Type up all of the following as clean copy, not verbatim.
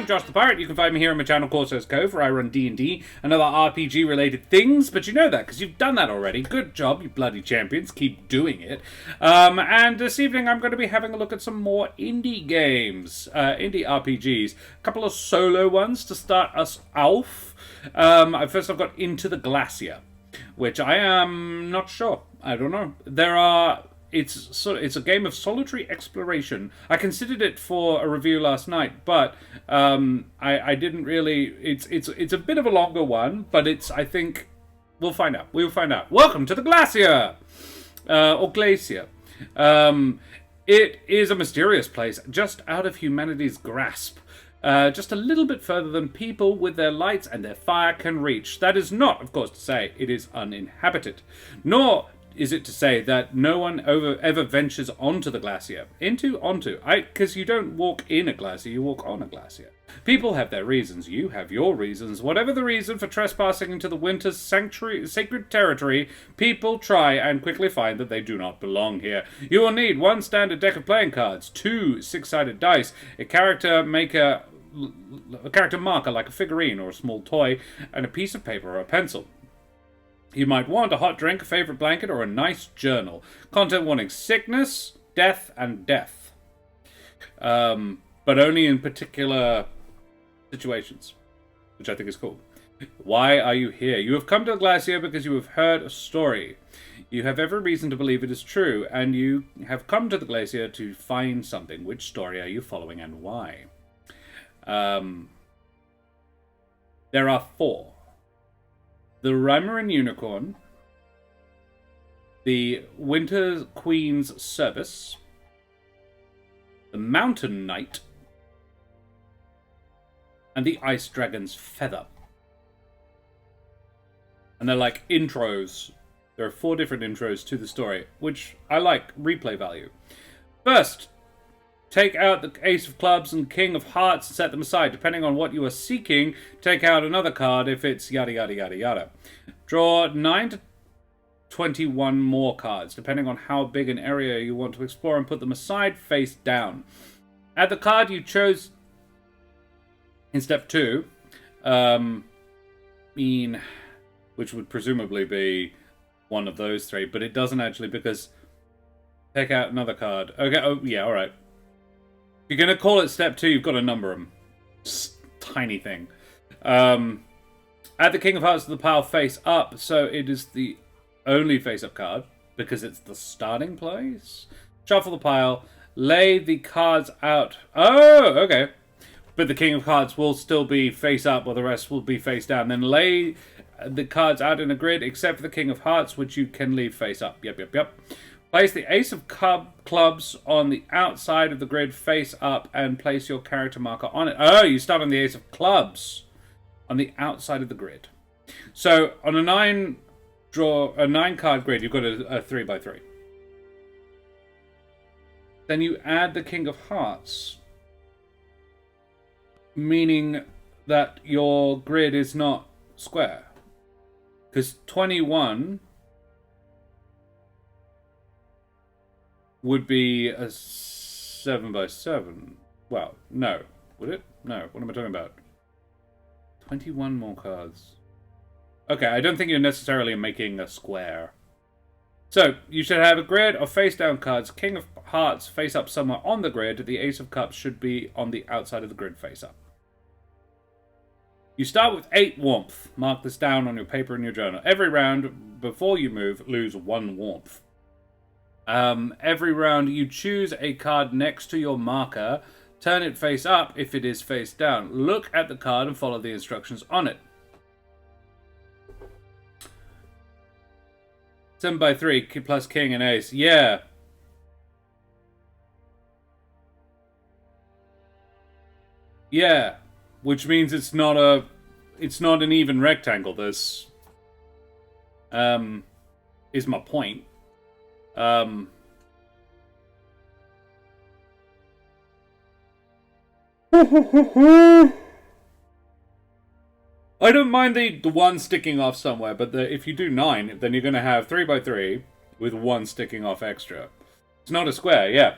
I'm Josh the Pirate. You can find me here on my channel Corsair's Cove, where I run D&D and other RPG-related things, but you know that, because you've done that already. Good job, you bloody champions. Keep doing it. And this evening I'm going to be having a look at some more indie games, indie RPGs. A couple of solo ones to start us off. First I've got Into the Glacier, which I am not sure. I don't know. It's a game of solitary exploration. I considered it for a review last night, but I didn't really. It's a bit of a longer one, but I think we'll find out. We'll find out. Welcome to the Glacier, or Glacier. It is a mysterious place just out of humanity's grasp. Just a little bit further than people with their lights and their fire can reach. That is not, of course, to say it is uninhabited, nor is it to say that no one ever ventures onto the glacier. Because you don't walk in a glacier, you walk on a glacier. People have their reasons, you have your reasons. Whatever the reason for trespassing into the winter's sacred territory, people try and quickly find that they do not belong here. You will need one standard deck of playing cards, 2 six-sided dice, a character marker like a figurine or a small toy, and a piece of paper or a pencil. You might want a hot drink, a favorite blanket, or a nice journal. Content warning: sickness, death, and death. But only in particular situations, which I think is cool. Why are you here? You have come to the glacier because you have heard a story. You have every reason to believe it is true, and you have come to the glacier to find something. Which story are you following, and why? There are 4. The Rhymer Unicorn, the Winter Queen's Service, the Mountain Knight, and the Ice Dragon's Feather. And they're like intros. There are 4 different intros to the story, which I like, replay value. First, take out the Ace of Clubs and King of Hearts and set them aside. Depending on what you are seeking, take out another card if it's yada yada yada yada. Draw 9 to 21 more cards, depending on how big an area you want to explore, and put them aside face down. Add the card you chose in step 2, which would presumably be one of those 3, but it doesn't actually, because take out another card. Okay, oh yeah, alright. If you're going to call it step 2, you've got to number them. Just tiny thing. Add the King of Hearts to the pile face up, so it is the only face-up card, because it's the starting place. Shuffle the pile. Lay the cards out. Oh, okay. But the King of Hearts will still be face up, while the rest will be face down. Then lay the cards out in a grid, except for the King of Hearts, which you can leave face up. Yep. Place the Ace of Clubs on the outside of the grid face up and place your character marker on it. Oh, you start on the Ace of Clubs on the outside of the grid. So on a 9-card grid, you've got a 3x3. Then you add the King of Hearts, meaning that your grid is not square. Because 21 would be a 7x7. Well, no. Would it? No. What am I talking about? 21 more cards. Okay, I don't think you're necessarily making a square. So, you should have a grid of face-down cards. King of Hearts face up somewhere on the grid. The Ace of Cups should be on the outside of the grid face up. You start with 8 warmth. Mark this down on your paper in your journal. Every round, before you move, lose 1 warmth. Every round you choose a card next to your marker, turn it face up if it is face down. Look at the card and follow the instructions on it. 7x3 plus King and Ace. Yeah. Yeah. Which means it's not an even rectangle. This is my point. I don't mind the 1 sticking off somewhere, but if you do 9, then you're going to have 3x3 with 1 sticking off extra. It's not a square, yeah.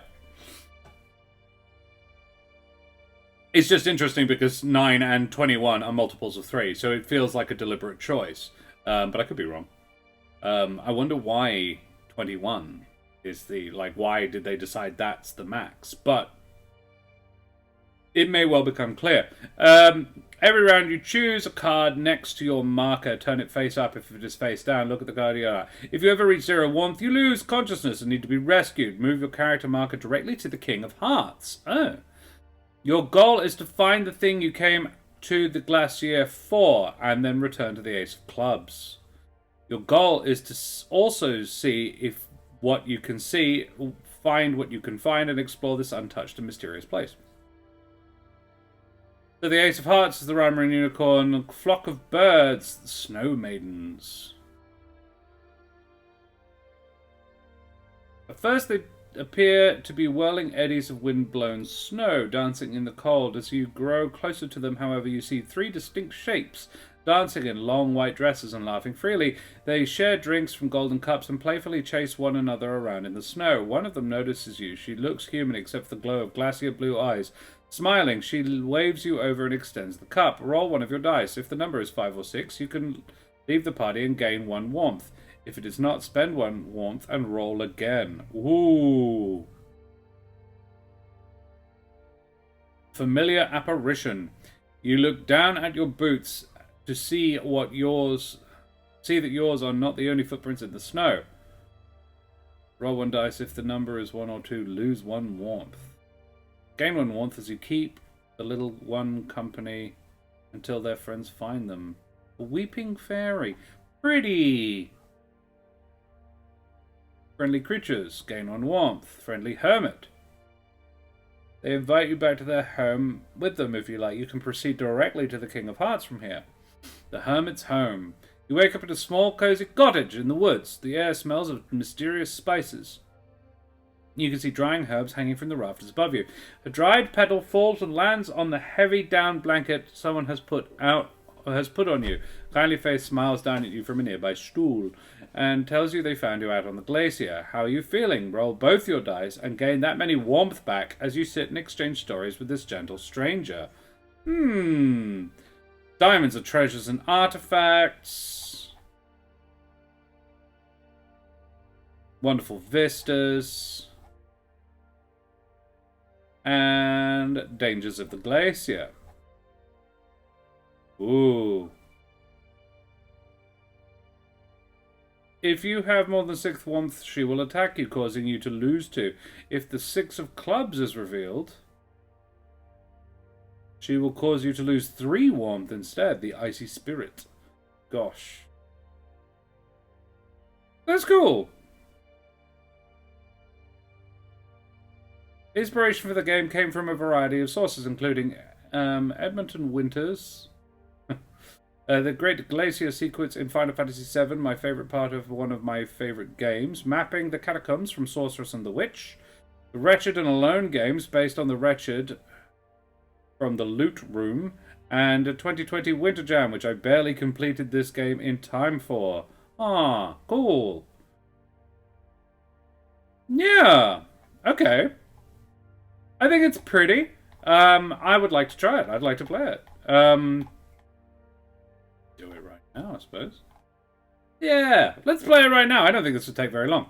It's just interesting because 9 and 21 are multiples of 3, so it feels like a deliberate choice. But I could be wrong. I wonder why 21 is the, like, why did they decide that's the max? But it may well become clear. Every round you choose a card next to your marker. Turn it face up. If it is face down, look at the card you are. If you ever reach 0 warmth, you lose consciousness and need to be rescued. Move your character marker directly to the King of Hearts. Oh. Your goal is to find the thing you came to the Glacier for, and then return to the Ace of Clubs. Your goal is to also see if what you can see, find what you can find, and explore this untouched and mysterious place. So the Ace of Hearts is the Rhymer and Unicorn, a flock of birds, the Snow Maidens. At first they appear to be whirling eddies of wind-blown snow, dancing in the cold. As you grow closer to them, however, you see 3 distinct shapes, dancing in long white dresses and laughing freely. They share drinks from golden cups and playfully chase one another around in the snow. One of them notices you. She looks human except for the glow of glacier blue eyes. Smiling, she waves you over and extends the cup. Roll one of your dice. If the number is 5 or 6, you can leave the party and gain 1 warmth. If it is not, spend 1 warmth and roll again. Ooh. Familiar apparition. You look down at your boots to see that yours are not the only footprints in the snow. Roll 1 dice. If the number is 1 or 2, lose 1 warmth. Gain 1 warmth as you keep the little one company until their friends find them. A weeping fairy. Pretty. Friendly creatures. Gain 1 warmth. Friendly hermit. They invite you back to their home with them if you like. You can proceed directly to the King of Hearts from here. The hermit's home. You wake up at a small, cozy cottage in the woods. The air smells of mysterious spices. You can see drying herbs hanging from the rafters above you. A dried petal falls and lands on the heavy down blanket someone has put on you. A kindly face smiles down at you from a nearby stool and tells you they found you out on the glacier. How are you feeling? Roll both your dice and gain that many warmth back as you sit and exchange stories with this gentle stranger. Diamonds are treasures and artifacts. Wonderful vistas. And dangers of the glacier. Ooh. If you have more than 6 warmth, she will attack you, causing you to lose 2. If the 6 of clubs is revealed, she will cause you to lose 3 warmth instead. The icy spirit. Gosh. That's cool. Inspiration for the game came from a variety of sources, including Edmonton Winters, the Great Glacier sequence in Final Fantasy VII, my favorite part of one of my favorite games, mapping the catacombs from Sorceress and the Witch, the Wretched and Alone games based on the Wretched from the Loot Room, and a 2020 Winter Jam, which I barely completed this game in time for. Ah, cool. Yeah, okay. I think it's pretty. I would like to try it. I'd like to play it. Do it right now, I suppose. Yeah, let's play it right now. I don't think this will take very long.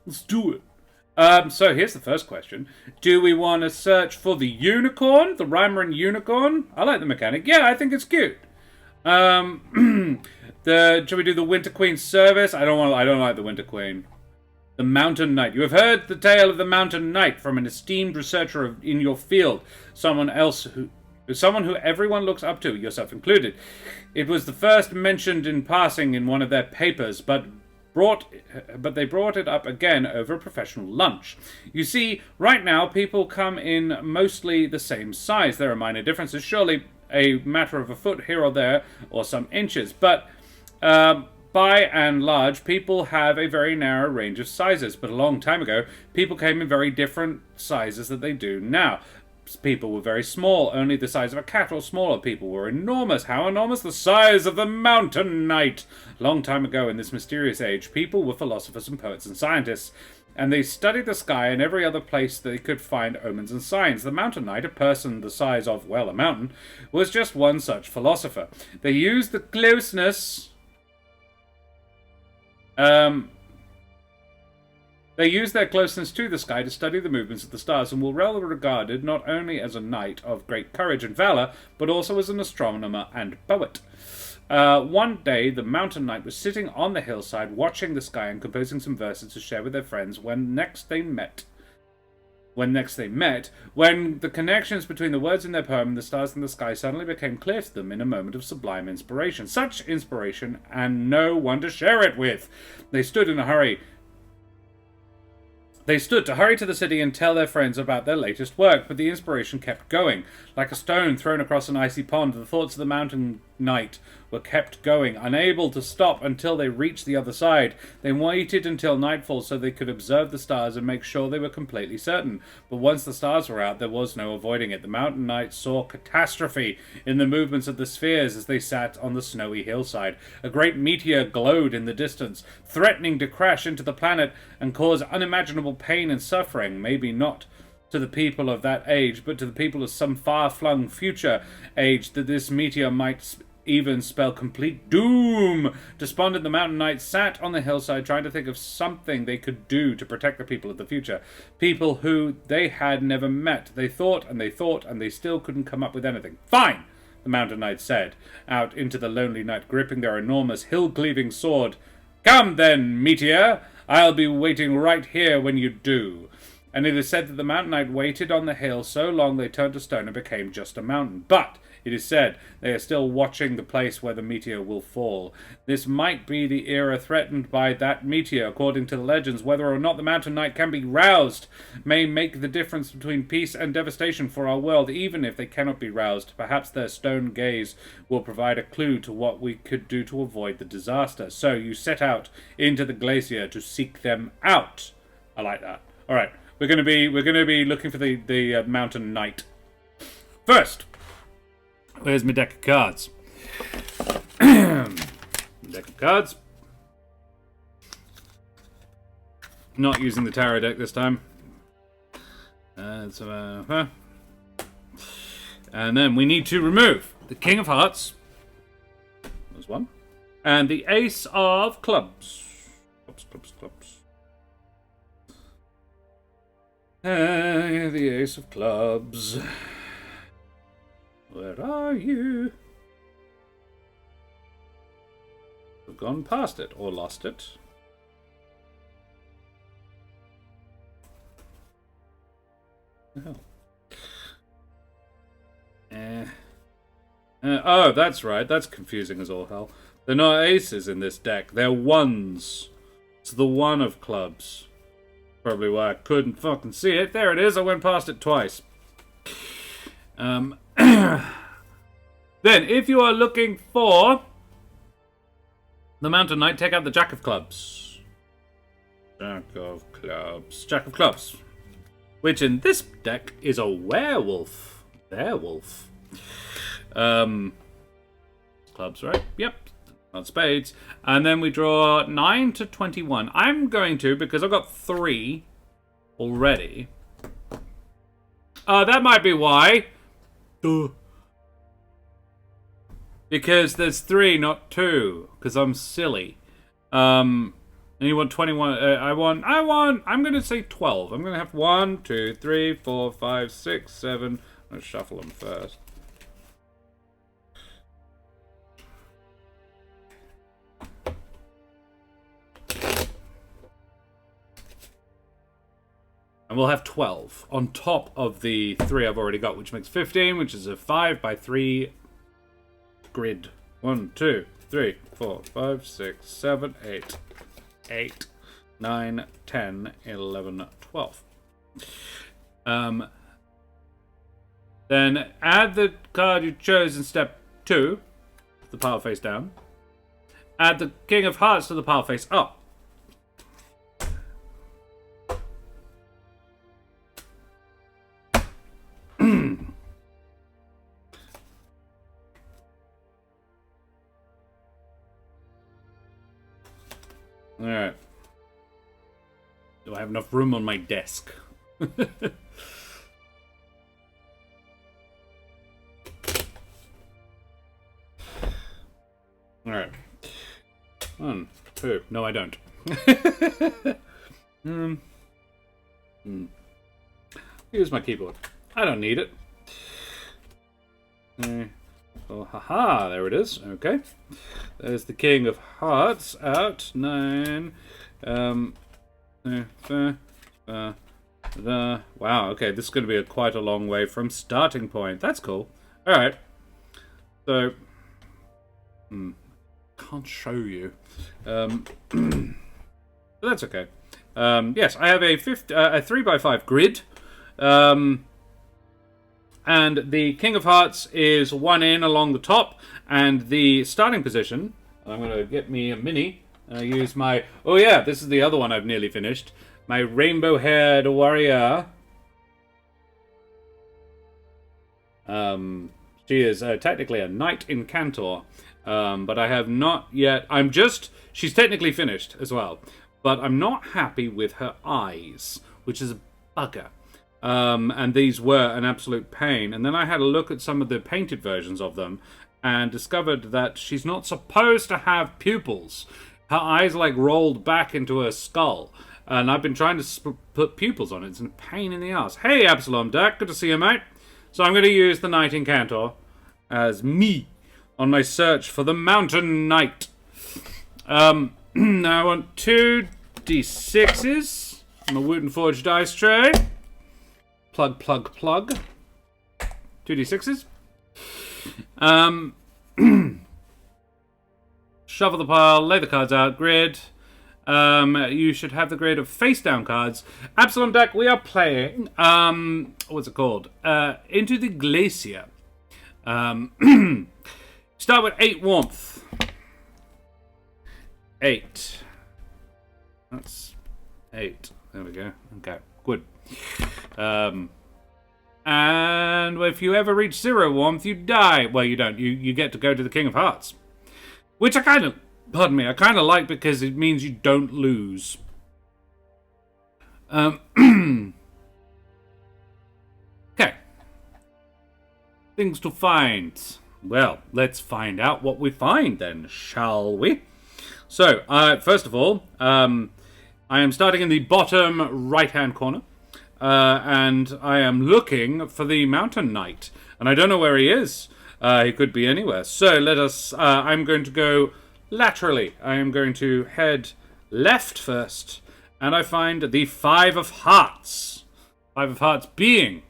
Let's do it. So here's the first question. Do we want to search for the unicorn? The Rhymer and Unicorn? I like the mechanic. Yeah, I think it's cute. Should we do the Winter Queen service? I don't like the Winter Queen. The Mountain Knight. You have heard the tale of the Mountain Knight from an esteemed researcher in your field, someone who everyone looks up to, yourself included. It was the first mentioned in passing in one of their papers, but they brought it up again over a professional lunch. You see, right now people come in mostly the same size. There are minor differences, surely a matter of a foot here or there, or some inches, but by and large, people have a very narrow range of sizes, but a long time ago, people came in very different sizes than they do now. People were very small, only the size of a cat, or smaller. People were enormous. How enormous? The size of the Mountain Knight. Long time ago, in this mysterious age, people were philosophers and poets and scientists. and they studied the sky and every other place they could find omens and signs. The mountain knight, a person the size of, well, a mountain, was just one such philosopher. They used the closeness... They used their closeness to the sky to study the movements of the stars and were well regarded not only as a knight of great courage and valor, but also as an astronomer and poet. One day, the mountain knight was sitting on the hillside watching the sky and composing some verses to share with their friends when the connections between the words in their poem and the stars in the sky suddenly became clear to them in a moment of sublime inspiration. Such inspiration, and no one to share it with. They stood to hurry to the city and tell their friends about their latest work, but the inspiration kept going. Like a stone thrown across an icy pond, the thoughts of the mountain knight were kept going, unable to stop until they reached the other side. They waited until nightfall so they could observe the stars and make sure they were completely certain. But once the stars were out, there was no avoiding it. The mountain knight saw catastrophe in the movements of the spheres as they sat on the snowy hillside. A great meteor glowed in the distance, threatening to crash into the planet and cause unimaginable pain and suffering, maybe not to the people of that age, but to the people of some far-flung future age, that this meteor might even spell complete doom. Despondent, the mountain knight sat on the hillside trying to think of something they could do to protect the people of the future. People who they had never met. They thought, and they still couldn't come up with anything. Fine, the mountain knight said, out into the lonely night, gripping their enormous hill-cleaving sword. Come then, meteor! I'll be waiting right here when you do. And it is said that the mountain knight waited on the hill so long they turned to stone and became just a mountain. But it is said they are still watching the place where the meteor will fall. This might be the era threatened by that meteor. According to the legends, whether or not the mountain knight can be roused may make the difference between peace and devastation for our world. Even if they cannot be roused, perhaps their stone gaze will provide a clue to what we could do to avoid the disaster. So you set out into the glacier to seek them out. I like that. All right, we're going to be looking for the mountain knight. First, where's my deck of cards? Deck of cards. Not using the tarot deck this time. And then we need to remove the King of Hearts. There's one. And the Ace of Clubs. Clubs. The Ace of Clubs. Where are you? We've gone past it, or lost it. Oh. Oh, that's right. That's confusing as all hell. They're not aces in this deck. They're ones. It's the one of clubs. Probably why I couldn't fucking see it. There it is. I went past it twice. Then, if you are looking for the Mountain Knight, take out the Jack of Clubs. Jack of Clubs. Which in this deck is a werewolf. Werewolf. Clubs, right? Yep. Not spades. And then we draw 9 to 21. I'm going to, because I've got 3 already. That might be why. Because there's 3, not 2. Because I'm silly. And you want 21. I'm going to say 12. I'm going to have 1, 2, 3, 4, 5, 6, 7. I'm going to shuffle them first. And we'll have 12 on top of the 3 I've already got, which makes 15, which is a 5 by 3 grid. 1, 2, 3, 4, 5, 6, 7, 8. 8, 9, 10, 11, 12. Then add the card you chose in step 2, the pile face down. Add the King of Hearts to the pile face up. Alright. Do I have enough room on my desk? Alright. 1, 2. No, I don't. Here's my keyboard. I don't need it. Oh, haha, there it is. Okay. There's the King of Hearts out. 9. Wow, okay, this is going to be quite a long way from starting point. That's cool. Alright. So, can't show you. But that's okay. Yes, I have a 3x5 grid. And the King of Hearts is 1 in along the top, and the starting position, I'm going to get me a mini, and I use my, oh yeah, this is the other one I've nearly finished, my rainbow-haired warrior. She is technically a knight incantor, but I have not yet, she's technically finished as well, but I'm not happy with her eyes, which is a bugger. And these were an absolute pain. And then I had a look at some of the painted versions of them and discovered that she's not supposed to have pupils. Her eyes like rolled back into her skull. And I've been trying to put pupils on it. It's a pain in the ass. Hey, Absalom Duck. Good to see you, mate. So I'm going to use the Knight Incantor as me on my search for the Mountain Knight. Now I want 2 D6s. My Wooten Forge dice tray. Plug, plug, plug. 2 D6s. Shuffle the pile, lay the cards out, grid. You should have the grid of face-down cards. Absalom deck, we are playing, what's it called? Into the Glacier. Start with 8 warmth. 8. That's 8. There we go. Okay, good. And if you ever reach 0 warmth, you die. Well, you don't. You get to go to the King of Hearts. Which I kind of like because it means you don't lose. Okay. Things to find. Well, let's find out what we find then, shall we? So, first of all, I am starting in the bottom right-hand corner. And I am looking for the Mountain Knight. And I don't know where he is. He could be anywhere. So let us... I'm going to go laterally. I am going to head left first. And I find the 5 of Hearts. 5 of Hearts being...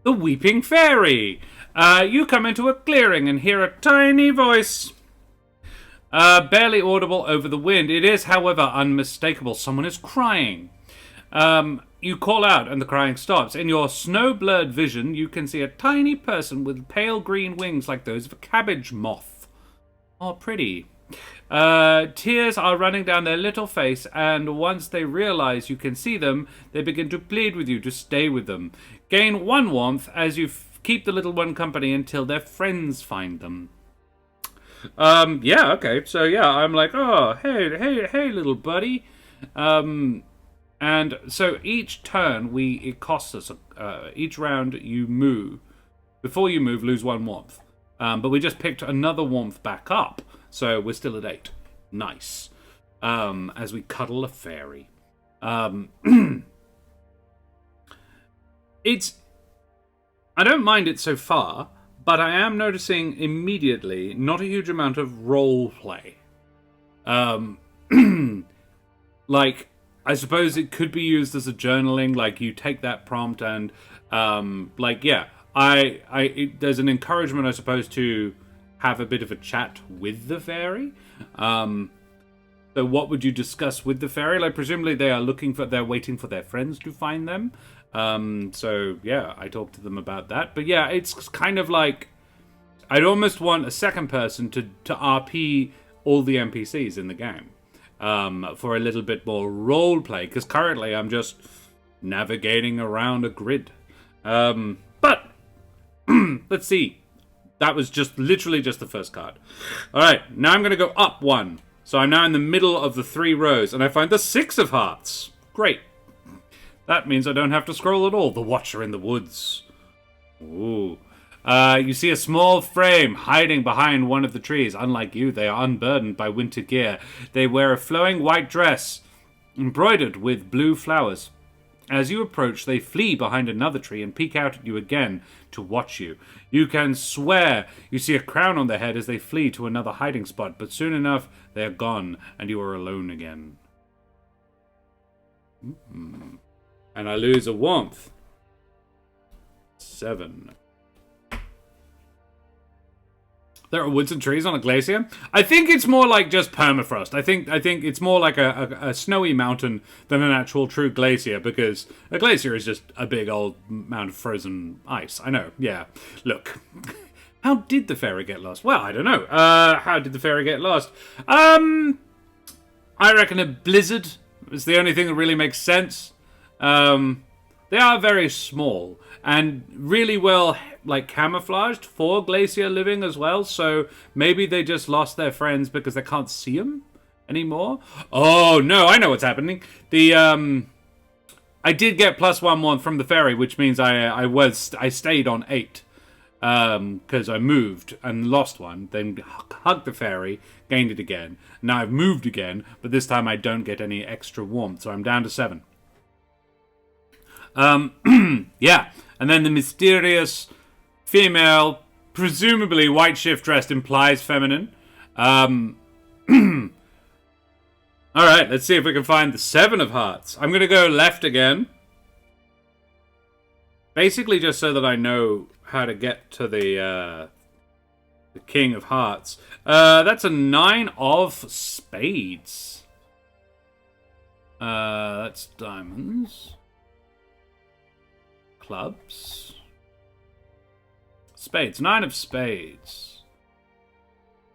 the Weeping Fairy. You come into a clearing and hear a tiny voice. Barely audible over the wind. It is, however, unmistakable. Someone is crying. You call out and the crying stops. In your snow-blurred vision, you can see a tiny person with pale green wings like those of a cabbage moth. Oh, pretty. Tears are running down their little face, and once they realize you can see them, they begin to plead with you to stay with them. Gain 1 warmth as you keep the little one company until their friends find them. Yeah, okay. So, yeah, I'm like, oh, hey, little buddy. And so each turn, it costs us, each round you move. Before you move, lose 1 warmth. But we just picked another warmth back up, so we're still at 8. Nice. As we cuddle a fairy. I don't mind it so far, but I am noticing immediately not a huge amount of role play. Like... I suppose it could be used as a journaling, like you take that prompt and, there's an encouragement, I suppose, to have a bit of a chat with the fairy. So what would you discuss with the fairy? Like, presumably they're waiting for their friends to find them. So, yeah, I talked to them about that. But yeah, it's kind of like, I'd almost want a second person to RP all the NPCs in the game. For a little bit more role play, because currently I'm just navigating around a grid. But let's see. That was literally just the first card. All right, now I'm going to go up 1. So I'm now in the middle of the 3 rows, and I find the 6 of hearts. Great. That means I don't have to scroll at all. The Watcher in the Woods. Ooh. You see a small frame hiding behind one of the trees. Unlike you, they are unburdened by winter gear. They wear a flowing white dress, embroidered with blue flowers. As you approach, they flee behind another tree and peek out at you again to watch you. You can swear you see a crown on their head as they flee to another hiding spot, but soon enough, they are gone, and you are alone again. And I lose a warmth. 7. There are woods and trees on a glacier. I think it's more like just permafrost. I think it's more like a snowy mountain than an actual true glacier, because a glacier is just a big old mound of frozen ice. I know, yeah. Look, how did the fairy get lost? Well, I don't know. How did the fairy get lost? I reckon a blizzard is the only thing that really makes sense. They are very small and really well camouflaged for glacier living as well, so maybe they just lost their friends because they can't see them anymore. Oh no, I know what's happening. I did get +1 from the fairy, which means I stayed on 8 because I moved and lost 1, then hugged the fairy, gained it again. Now I've moved again, but this time I don't get any extra warmth, so I'm down to 7. Yeah, and then the mysterious female, presumably white shift dressed, implies feminine. Alright, let's see if we can find the 7 of hearts. I'm going to go left again. Basically just so that I know how to get to the King of Hearts. That's a 9 of spades. That's diamonds. Clubs. Spades. 9 of spades.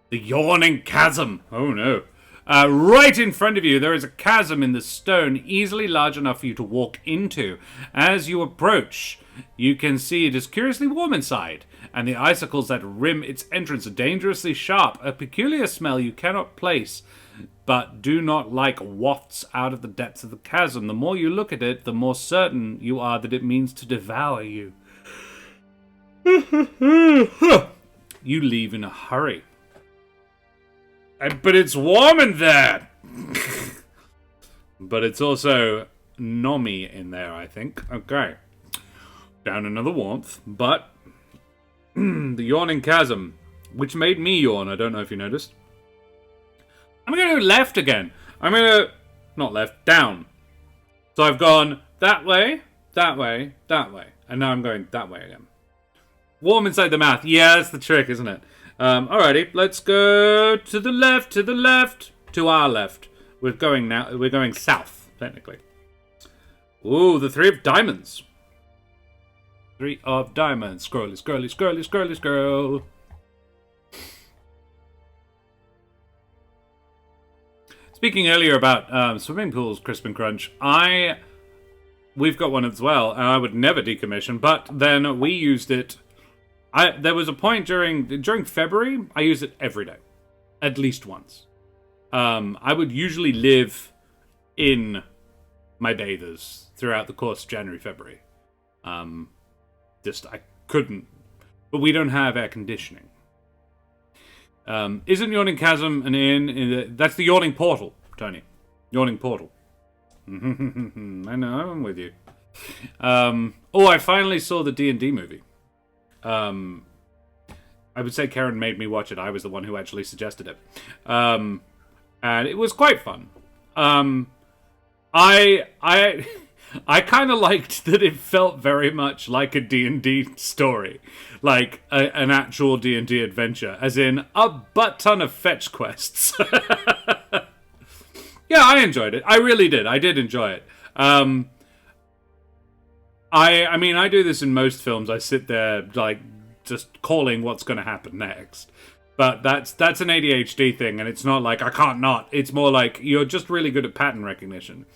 The yawning chasm. Oh no. Right in front of you, there is a chasm in the stone, easily large enough for you to walk into. As you approach, you can see it is curiously warm inside, and the icicles that rim its entrance are dangerously sharp. A peculiar smell you cannot place, but do not like wafts out of the depths of the chasm. The more you look at it, the more certain you are that it means to devour you. You leave in a hurry. But it's warm in there! But it's also nommy in there, I think. Okay. Down another warmth, but the yawning chasm, which made me yawn, I don't know if you noticed. I'm going to go left again. I'm going to... Not left, down. So I've gone that way, that way, that way. And now I'm going that way again. Warm inside the mouth. Yeah, that's the trick, isn't it? Alrighty, let's go to the left, to our left. We're going south, technically. Ooh, the 3 of diamonds. 3 of diamonds. Scrolly, scrolly, scrolly, scrolly, scroll. Speaking earlier about swimming pools, Crisp and Crunch, we've got one as well, and I would never decommission, but then we used it. There was a point during February, I used it every day. At least once. I would usually live in my bathers throughout the course of January, February. I couldn't. But we don't have air conditioning. Isn't Yawning Chasm an inn? That's the Yawning Portal, Tony. Yawning Portal. I know, I'm with you. I finally saw the D&D movie. I would say Karen made me watch it. I was the one who actually suggested it. And it was quite fun. I kind of liked that it felt very much like a D&D story. Like an actual D&D adventure. As in, a butt ton of fetch quests. Yeah, I enjoyed it. I really did. I did enjoy it. I mean, I do this in most films. I sit there, just calling what's going to happen next. But that's an ADHD thing, and it's not like, I can't not. It's more like, you're just really good at pattern recognition.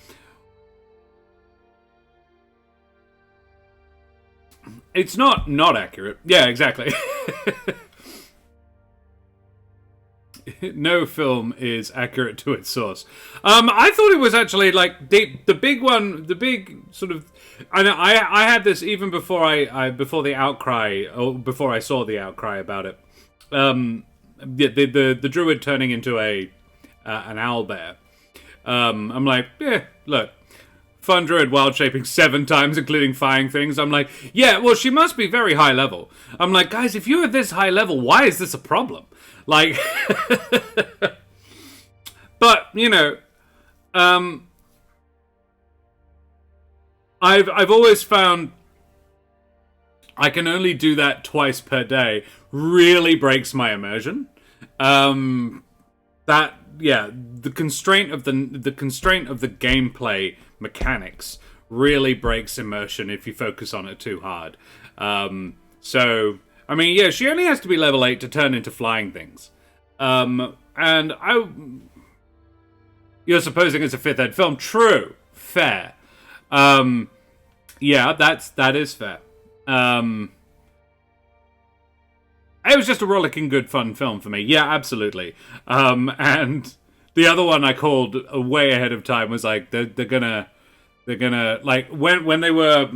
It's not accurate. Yeah, exactly. no film is accurate to its source. I thought it was actually like the big one, the big sort of. I had this even before before the outcry, or before I saw the outcry about it. The druid turning into an owlbear. I'm like, yeah, look. Fun druid wild shaping 7 times, including firing things. I'm like, yeah, well, she must be very high level. I'm like, guys, if you're this high level, why is this a problem? Like, but you know, I've always found I can only do that twice per day. Really breaks my immersion. The constraint of the gameplay mechanics really breaks immersion if you focus on it too hard. So, I mean, yeah, she only has to be level 8 to turn into flying things. You're supposing it's a 5th ed film. True. Fair. Yeah, that is fair. It was just a rollicking good fun film for me. Yeah, absolutely. And the other one I called way ahead of time was like they're gonna like when they were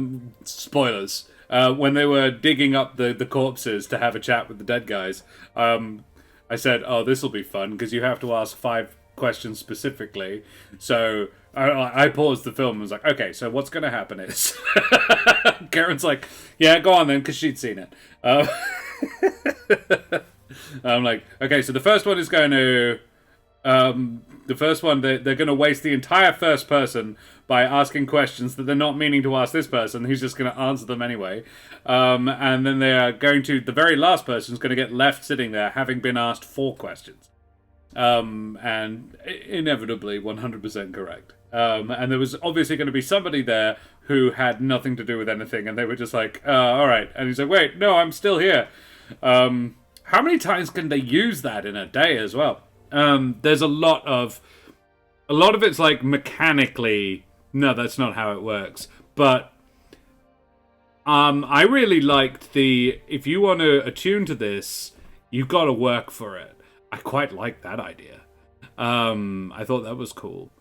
spoilers when they were digging up the corpses to have a chat with the dead guys. I said, oh, this will be fun because you have to ask 5 questions specifically. So I paused the film and was like, okay, so what's gonna happen is Karen's like, yeah, go on then, because she'd seen it. I'm like, okay, so the first one is going to the first one, they're going to waste the entire first person by asking questions that they're not meaning to ask this person, who's just going to answer them anyway. And then they are going to, the very last person is going to get left sitting there having been asked 4 questions. And inevitably 100% correct. And there was obviously going to be somebody there who had nothing to do with anything, and they were just like, all right. And he's like, wait, no, I'm still here. How many times can they use that in a day as well? There's a lot of it's like mechanically, no, that's not how it works. But I really liked if you want to attune to this, you've got to work for it. I quite like that idea. I thought that was cool.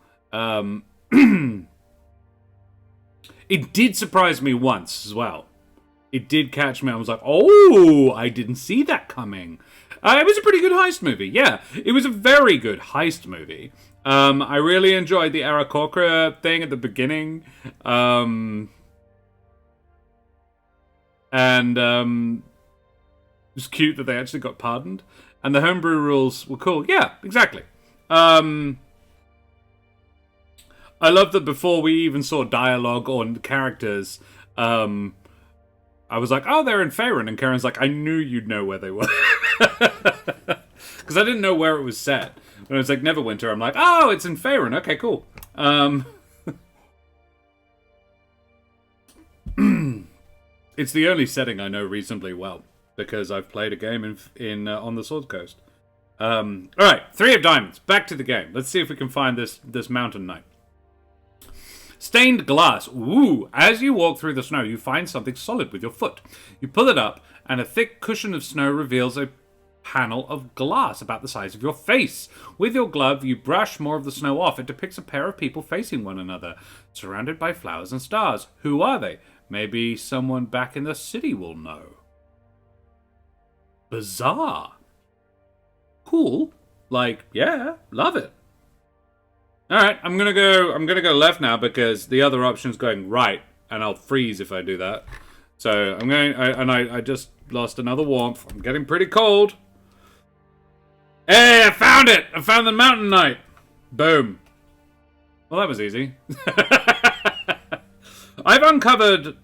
It did surprise me once as well. It did catch me. I was like, oh, I didn't see that coming. It was a pretty good heist movie. Yeah, it was a very good heist movie. I really enjoyed the Aarakocra thing at the beginning. It was cute that they actually got pardoned. And the homebrew rules were cool. Yeah, exactly. I love that before we even saw dialogue or characters, I was like, oh, they're in Faerun. And Karen's like, I knew you'd know where they were. Because I didn't know where it was set. When it was like Neverwinter, I'm like, oh, it's in Faerun. Okay, cool. It's the only setting I know reasonably well, because I've played a game in on the Sword Coast. All right, 3 of diamonds. Back to the game. Let's see if we can find this mountain knight. Stained glass. Ooh. As you walk through the snow, you find something solid with your foot. You pull it up, and a thick cushion of snow reveals a panel of glass about the size of your face. With your glove, you brush more of the snow off. It depicts a pair of people facing one another, surrounded by flowers and stars. Who are they? Maybe someone back in the city will know. Bizarre. Cool. Like, yeah, love it. Alright, I'm gonna go left now because the other option's going right, and I'll freeze if I do that. So I'm going, I just lost another warmth. I'm getting pretty cold. Hey, I found it! I found the mountain knight. Boom. Well, that was easy. I've uncovered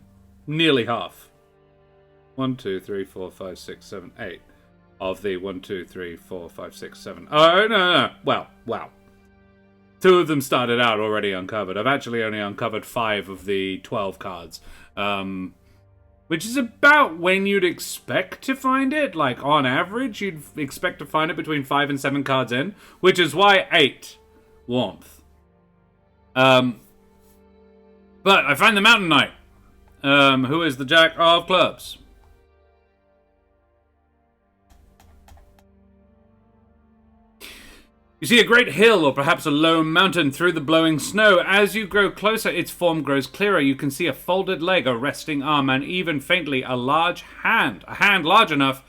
nearly half. 1, 2, 3, 4, 5, 6, 7, 8 of the 1, 2, 3, 4, 5, 6, 7. Oh, no. Well, wow. 2 of them started out already uncovered. I've actually only uncovered 5 of the 12 cards. Which is about when you'd expect to find it. Like, on average, you'd expect to find it between 5 and 7 cards in. Which is why 8. Warmth. But I find the Mountain Knight. Who is the Jack of Clubs. You see a great hill or perhaps a low mountain through the blowing snow. As you grow closer, its form grows clearer. You can see a folded leg, a resting arm, and even faintly a large hand. A hand large enough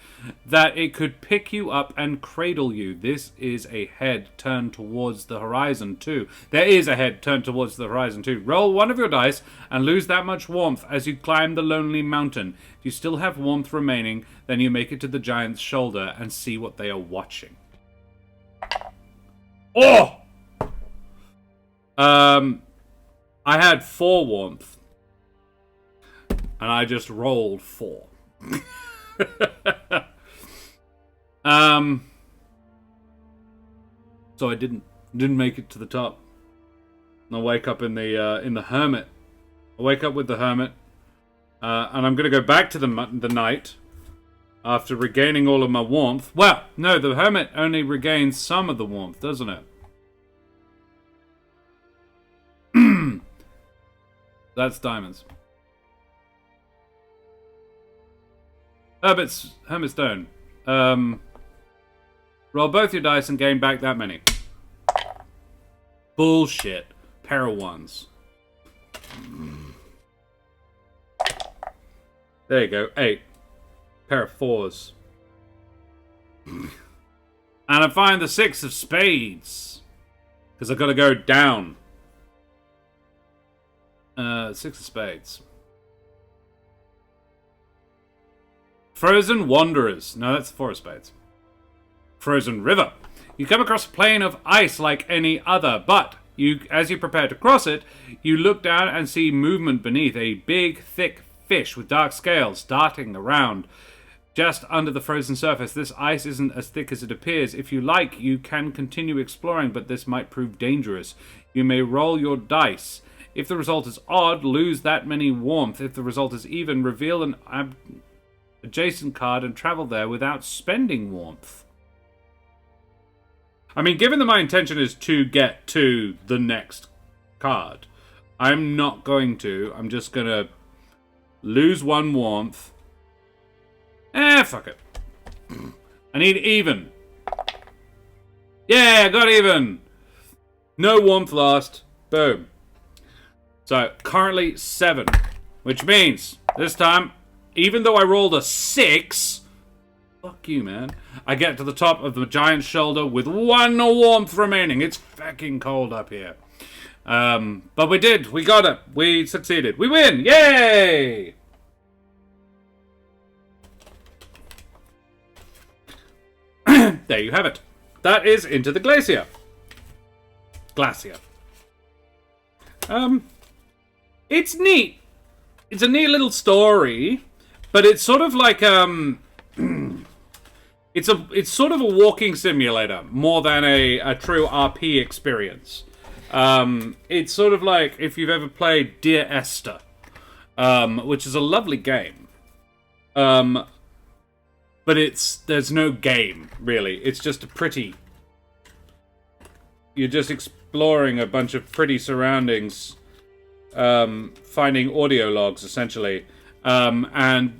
that it could pick you up and cradle you. This is a head turned towards the horizon too. There is a head turned towards the horizon too. Roll one of your dice and lose that much warmth as you climb the lonely mountain. If you still have warmth remaining, then you make it to the giant's shoulder and see what they are watching. Oh! I had 4 warmth. And I just rolled 4. So I didn't make it to the top. And I wake up in the hermit. I wake up with the hermit. And I'm gonna go back to the night. After regaining all of my warmth. Well, no, the hermit only regains some of the warmth, doesn't it? That's diamonds. Hermit stone. Roll both your dice and gain back that many. Bullshit. Pair of ones. There you go. 8. Pair of 4s. And I find the 6 of spades. Because I've got to go down. 6 of spades. Frozen Wanderers. No, that's 4 of spades. Frozen River. You come across a plain of ice like any other, but as you prepare to cross it, you look down and see movement beneath. A big, thick fish with dark scales darting around just under the frozen surface. This ice isn't as thick as it appears. If you like, you can continue exploring, but this might prove dangerous. You may roll your dice. If the result is odd, lose that many warmth. If the result is even, reveal an adjacent card and travel there without spending warmth. I mean, given that my intention is to get to the next card, I'm not going to. I'm just going to lose 1 warmth. Fuck it. I need even. Yeah, I got even. No warmth lost. Boom. So, currently 7. Which means, this time, even though I rolled a 6... Fuck you, man. I get to the top of the giant's shoulder with 1 warmth remaining. It's fucking cold up here. But we did. We got it. We succeeded. We win. Yay! There you have it. That is Into the Glacier. Glacier. It's neat. It's a neat little story, but it's sort of like it's sort of a walking simulator more than a true RP experience. It's sort of like if you've ever played Dear Esther, which is a lovely game. But there's no game, really. It's just a pretty... You're just exploring a bunch of pretty surroundings, finding audio logs, essentially. And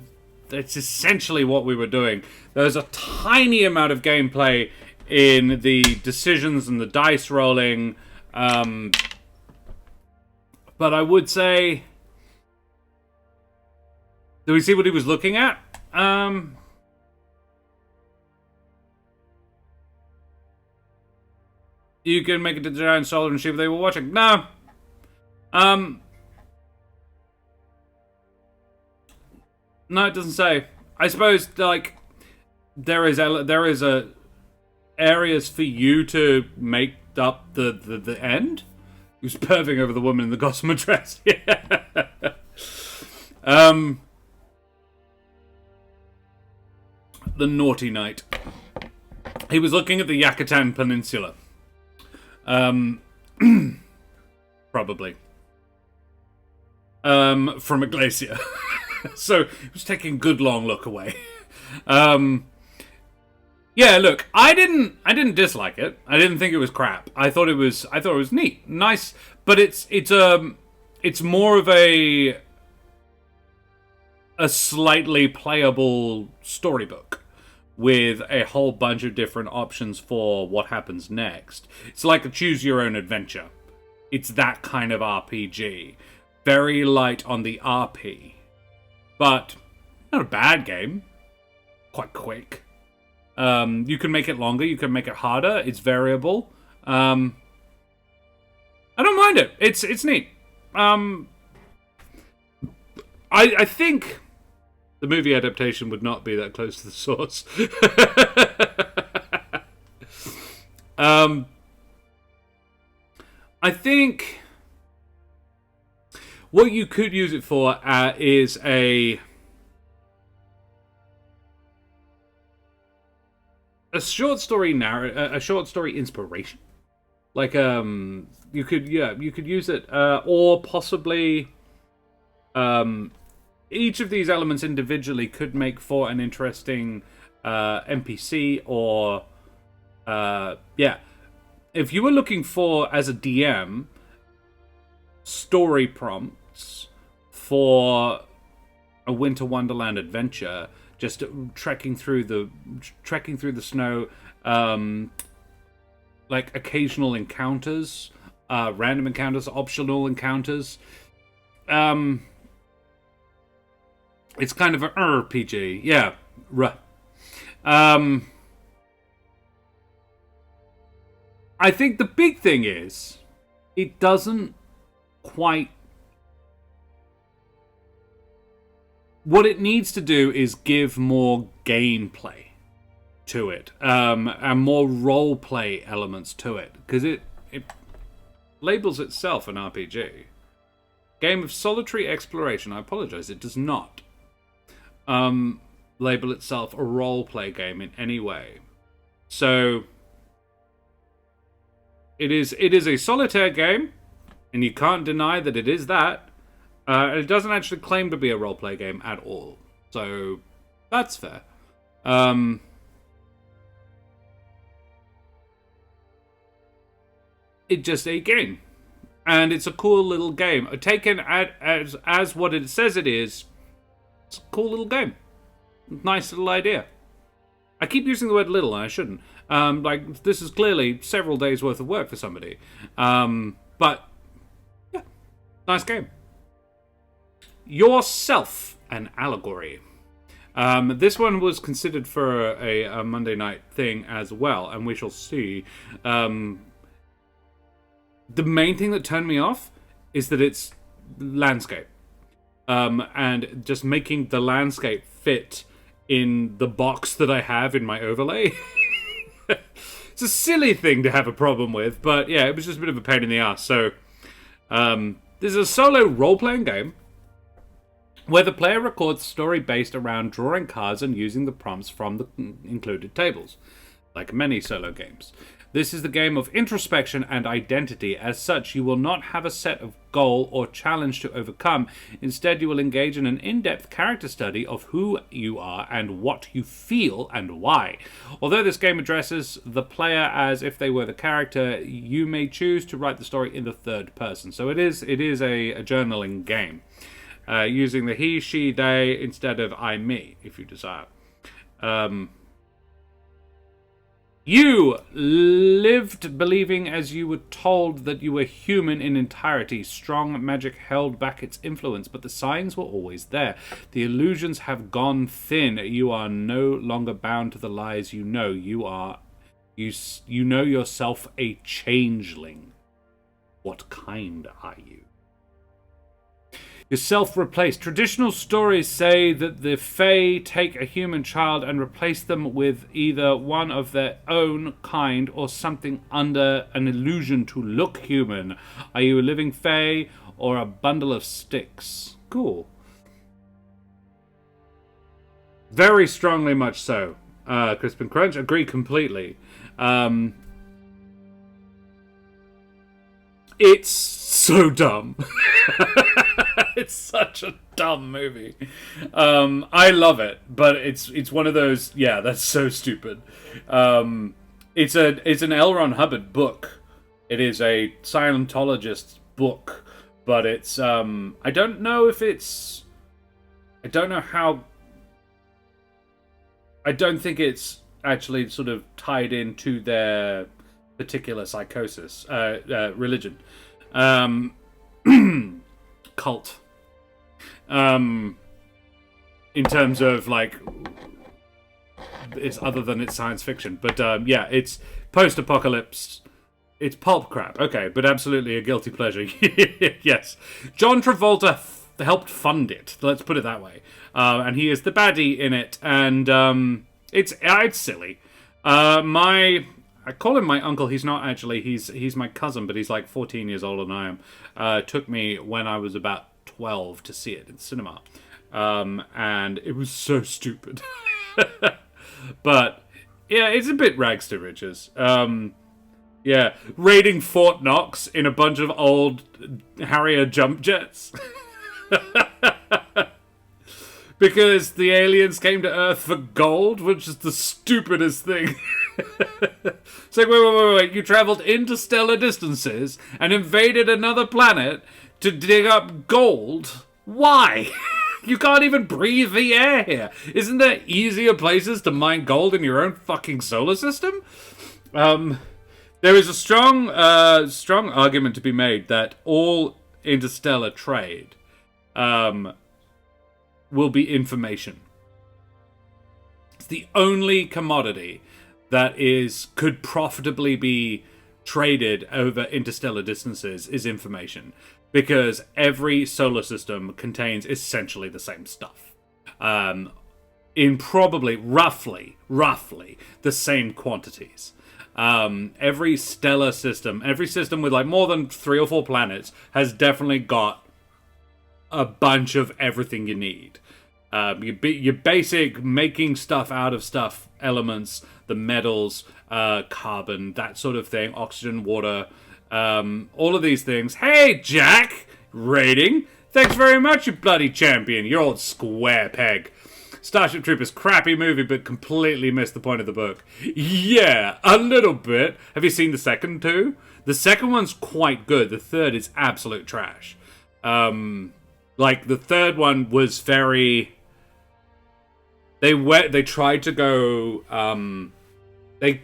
that's essentially what we were doing. There's a tiny amount of gameplay in the decisions and the dice rolling. But I would say... Do we see what he was looking at? You can make it to the giant shoulder and see what they were watching. No. No, it doesn't say. I suppose, like, there is areas for you to make up the end. He was perving over the woman in the gossamer dress. Yeah. The naughty knight. He was looking at the Yucatan Peninsula. Probably. From a glacier. So, he was taking a good long look away. Yeah, look, I didn't dislike it. I didn't think it was crap. I thought it was neat, nice, but it's more of a slightly playable storybook, with a whole bunch of different options for what happens next. It's like a choose your own adventure. It's that kind of RPG. Very light on the RP. But not a bad game. Quite quick. You can make it longer, you can make it harder. It's variable. I don't mind it. It's neat. I think the movie adaptation would not be that close to the source. I think what you could use it for is a short story a short story inspiration. Like you could use it or possibly each of these elements individually could make for an interesting NPC or if you were looking for, as a DM, story prompts for a Winter Wonderland adventure, just trekking through the snow, like occasional encounters, random encounters, optional encounters. It's kind of an RPG, yeah. I think the big thing is, it doesn't quite... What it needs to do is give more gameplay to it, and more role-play elements to it, because it labels itself an RPG. Game of solitary exploration. I apologize, it does not label itself a role-play game in any way. So... It is a solitaire game, and you can't deny that it is that. It doesn't actually claim to be a roleplay game at all. So, that's fair. It's just a game. And it's a cool little game. Taken as what it says it is, it's a cool little game. Nice little idea. I keep using the word little, and I shouldn't. Like, this is clearly several days' worth of work for somebody. But, yeah, nice game. Yourself, an allegory. This one was considered for a Monday night thing as well, and we shall see. The main thing that turned me off is that it's landscape. And just making the landscape fit in the box that I have in my overlay. It's a silly thing to have a problem with, but yeah, it was just a bit of a pain in the ass. So, this is a solo role-playing game where the player records a story based around drawing cards and using the prompts from the included tables, like many solo games. This is the game of introspection and identity. As such, you will not have a set of goal or challenge to overcome. Instead, you will engage in an in-depth character study of who you are and what you feel and why. Although this game addresses the player as if they were the character, you may choose to write the story in the third person. So it is a journaling game, using the he, she, they instead of I, me, if you desire. You lived believing as you were told that you were human in entirety. Strong magic held back its influence, but the signs were always there. The illusions have gone thin. You are no longer bound to the lies you know. You know yourself a changeling. What kind are you? Yourself replaced. Traditional stories say that the Fae take a human child and replace them with either one of their own kind or something under an illusion to look human. Are you a living Fae or a bundle of sticks? Cool. Very strongly much so. Crisp and Crunch, agree completely. It's so dumb. It's such a dumb movie. I love it, but it's one of those, yeah, that's so stupid. It's an L. Ron Hubbard book. It is a Scientologist book, but it's I don't know how I don't think it's actually sort of tied into their particular psychosis, religion, um, cult. In terms of like, it's other than it's science fiction, but yeah, it's post-apocalypse. It's pulp crap, okay, but absolutely a guilty pleasure. Yes, John Travolta helped fund it. Let's put it that way, and he is the baddie in it, and it's silly. I call him my uncle. He's not actually. He's my cousin, but he's like 14 years older than I am. Took me when I was about 12 to see it in the cinema, and it was so stupid. But yeah, it's a bit rags to riches. Yeah, raiding Fort Knox in a bunch of old Harrier jump jets. Because the aliens came to Earth for gold, which is the stupidest thing. It's like, wait. You traveled interstellar distances and invaded another planet to dig up gold? Why? You can't even breathe the air here. Isn't there easier places to mine gold in your own fucking solar system? There is a strong argument to be made that all interstellar trade will be information. It's the only commodity that could profitably be traded over interstellar distances is information, because every solar system contains essentially the same stuff, in probably roughly the same quantities. Every stellar system, every system with like more than 3 or 4 planets, has definitely got a bunch of everything you need. Your basic making stuff out of stuff elements, the metals, carbon, that sort of thing, oxygen, water, all of these things. Hey, Jack! Rating. Thanks very much, you bloody champion. You're old square peg. Starship Troopers, crappy movie, but completely missed the point of the book. Yeah, a little bit. Have you seen the second two? The second one's quite good. The third is absolute trash. Like, the third one was very... They tried to go... They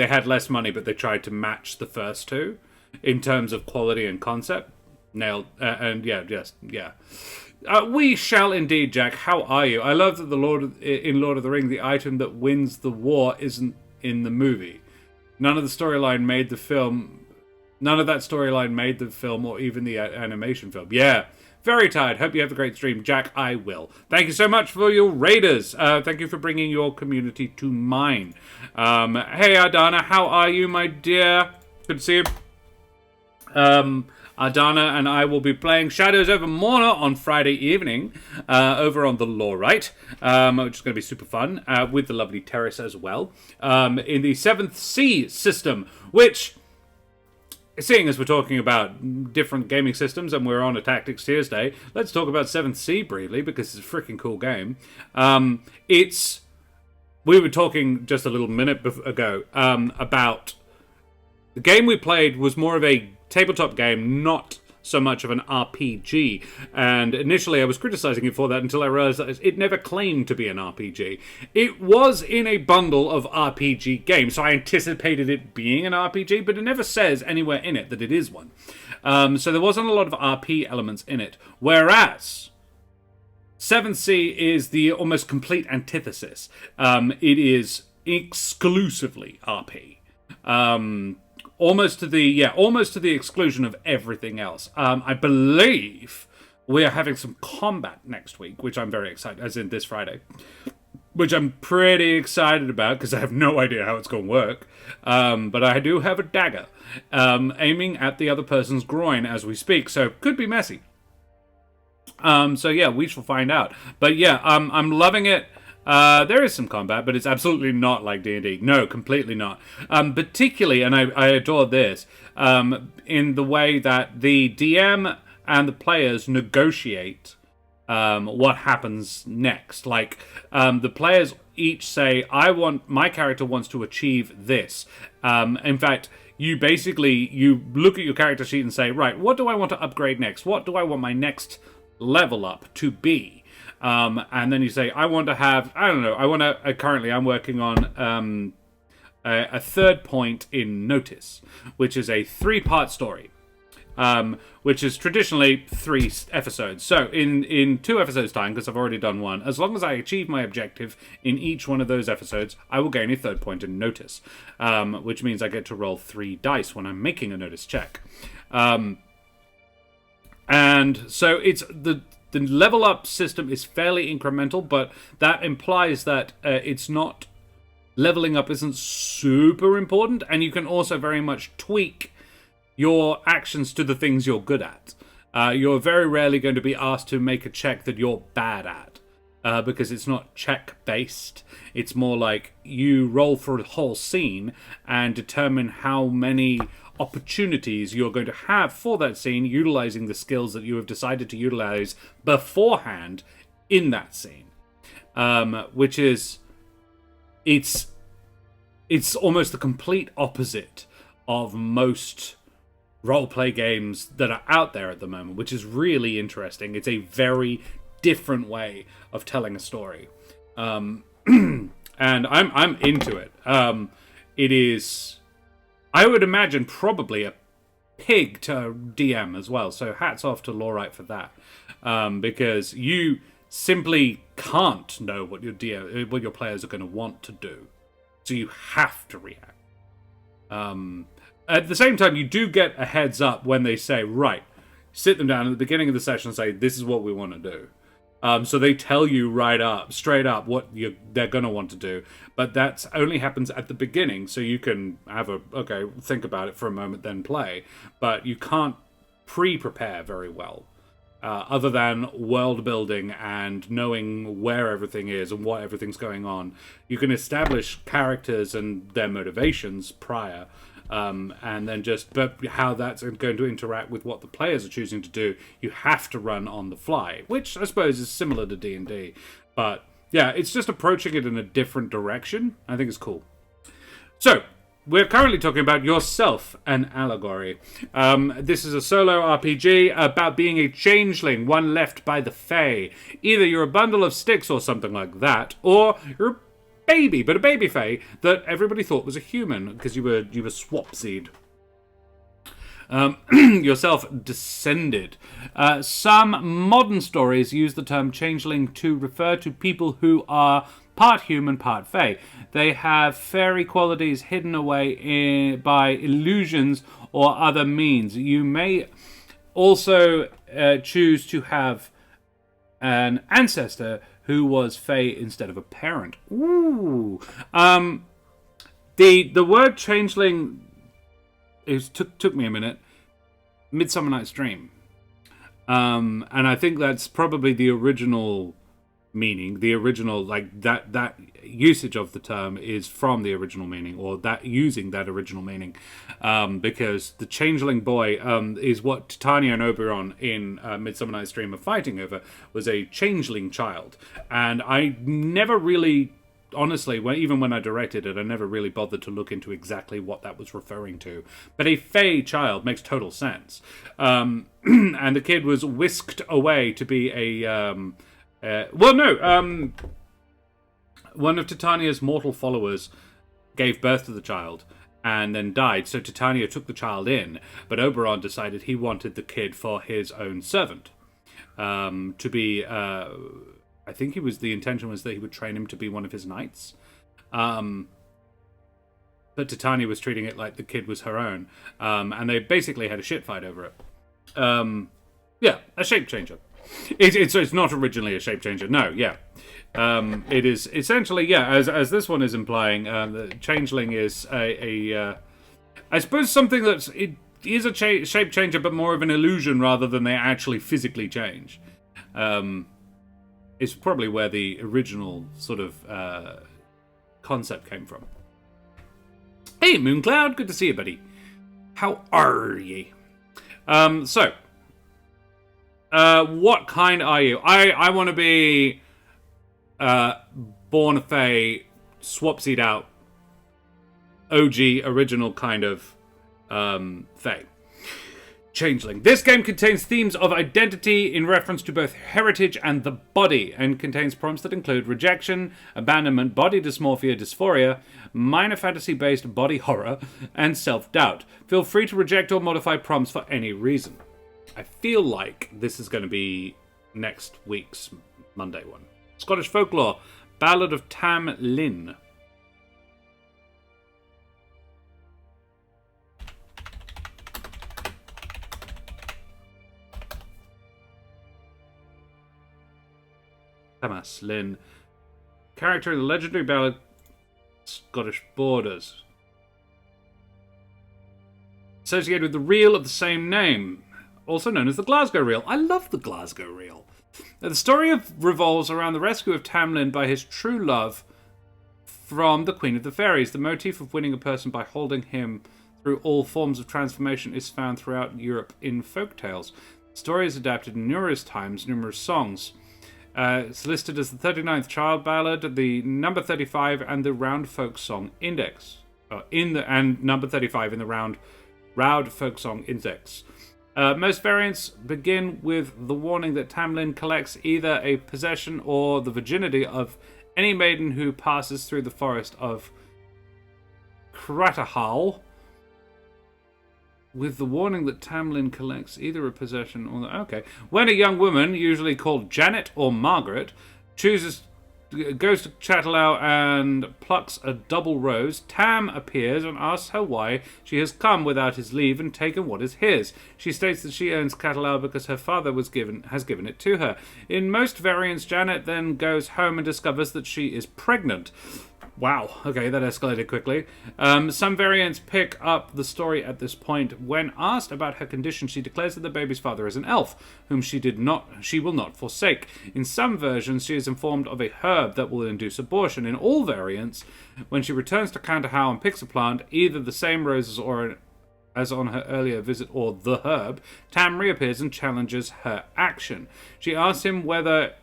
had less money, but they tried to match the first two in terms of quality and concept. Nailed. And yeah, yeah. We shall indeed, Jack. How are you? I love that in Lord of the Ring, the item that wins the war isn't in the movie. None of that storyline made the film or even the animation film. Yeah. Very tired. Hope you have a great stream. Jack, I will. Thank you so much for your raiders. Thank you for bringing your community to mine. Hey, Ardana, how are you, my dear? Good to see you. Ardana and I will be playing Shadows over Morna on Friday evening over on the Law Right, which is going to be super fun, with the lovely Terrace as well, in the 7th Sea system, which... Seeing as we're talking about different gaming systems and we're on a Tactics Thursday, let's talk about 7th Sea briefly, because it's a freaking cool game. We were talking just a little minute ago about... The game we played was more of a tabletop game, not so much of an RPG. And initially I was criticizing it for that until I realized that it never claimed to be an RPG. It was in a bundle of RPG games, so I anticipated it being an RPG, but it never says anywhere in it that it is one. So there wasn't a lot of RP elements in it. Whereas 7th Sea is the almost complete antithesis. It is exclusively RP. Almost to the exclusion of everything else. I believe we are having some combat next week, which I'm very excited, as in this Friday, which I'm pretty excited about because I have no idea how it's going to work. But I do have a dagger aiming at the other person's groin as we speak, so it could be messy. So yeah, we shall find out. But yeah, I'm loving it. There is some combat, but it's absolutely not like D&D. No, completely not. Particularly, and I adore this, in the way that the DM and the players negotiate what happens next. Like, the players each say, my character wants to achieve this. In fact, you look at your character sheet and say, right, what do I want to upgrade next? What do I want my next level up to be? And then you say, I want to have, I don't know, currently I'm working on a third point in Notice, which is a 3-part story. Which is traditionally 3 episodes. So in 2 episodes' time, because I've already done 1, as long as I achieve my objective in each one of those episodes, I will gain a third point in Notice, which means I get to roll 3 dice when I'm making a Notice check. And so it's the level up system is fairly incremental, but that implies that it's not leveling up isn't super important, and you can also very much tweak your actions to the things you're good at. You're very rarely going to be asked to make a check that you're bad at, because it's not check-based. It's more like you roll for a whole scene and determine how many opportunities you're going to have for that scene, utilizing the skills that you have decided to utilize beforehand in that scene. Which is... It's almost the complete opposite of most roleplay games that are out there at the moment, which is really interesting. It's a very different way of telling a story, and I'm into it. It is, I would imagine, probably a pig to DM as well. So hats off to Lawrite for that, because you simply can't know what your players are going to want to do, so you have to react. At the same time, you do get a heads up when they say, right, sit them down at the beginning of the session and say, this is what we want to do. So they tell you straight up what they're going to want to do. But that only happens at the beginning, so you can think about it for a moment, then play. But you can't pre-prepare very well. Other than world building and knowing where everything is and what everything's going on. You can establish characters and their motivations prior. And then but how that's going to interact with what the players are choosing to do, you have to run on the fly, which I suppose is similar to D&D. But yeah, it's just approaching it in a different direction. I think it's cool. So, we're currently talking about Yourself, an Allegory. This is a solo RPG about being a changeling, one left by the Fae. Either you're a bundle of sticks or something like that, or you're a baby, but a baby Fae that everybody thought was a human because you were swapsied. Yourself descended. Some modern stories use the term changeling to refer to people who are part human, part Fae. They have fairy qualities hidden away by illusions or other means. You may also choose to have an ancestor who was Fae instead of a parent. Ooh. The word changeling took me a minute. Midsummer Night's Dream. And I think that's probably the original meaning. The original, like, that usage of the term is from the original meaning, or that using that original meaning. Because the changeling boy is what Titania and Oberon in Midsummer Night's Dream are fighting over, was a changeling child. And I never really, honestly, even when I directed it, I never really bothered to look into exactly what that was referring to. But a Fae child makes total sense. And the kid was whisked away to be one of Titania's mortal followers gave birth to the child and then died, so Titania took the child in, but Oberon decided he wanted the kid for his own servant. To be, I think the intention was that he would train him to be one of his knights. But Titania was treating it like the kid was her own, and they basically had a shit fight over it. Yeah, a shape changer. It's not originally a shape changer. No, yeah. It is essentially, yeah, as this one is implying, the changeling is I suppose something it is a shape changer, but more of an illusion rather than they actually physically change. It's probably where the original sort of concept came from. Hey, Mooncloud, good to see you, buddy. How are ye? What kind are you? I want to be born a Fae, swapsied out, OG, original kind of Fae. Changeling. This game contains themes of identity in reference to both heritage and the body, and contains prompts that include rejection, abandonment, body dysmorphia, dysphoria, minor fantasy-based body horror, and self-doubt. Feel free to reject or modify prompts for any reason. I feel like this is going to be next week's Monday one. Scottish folklore, Ballad of Tam Lin. Thomas Lynn, character in the legendary ballad Scottish Borders. Associated with the reel of the same name, also known as the Glasgow Reel. I love the Glasgow Reel. The story revolves around the rescue of Tamlin by his true love from the Queen of the Fairies. The motif of winning a person by holding him through all forms of transformation is found throughout Europe in folk tales. The story is adapted in numerous times, numerous songs. It's listed as the 39th child ballad, the number 35, and the round folk song index. And number 35 in the round folk song index. Most variants begin with the warning that Tamlin collects either a possession or the virginity of any maiden who passes through the forest of Cratahal. With the warning that Tamlin collects either a possession or... Okay. When a young woman, usually called Janet or Margaret, goes to Chattelow and plucks a double rose, Tam appears and asks her why she has come without his leave and taken what is his. She states that she owns Chattelow because her father has given it to her. In most variants, Janet then goes home and discovers that she is pregnant. Wow, okay, that escalated quickly. Some variants pick up the story at this point. When asked about her condition, she declares that the baby's father is an elf, whom she will not forsake. In some versions, she is informed of a herb that will induce abortion. In all variants, when she returns to Canterhow and picks a plant, either the same roses or as on her earlier visit or the herb, Tam reappears and challenges her action. She asks him whether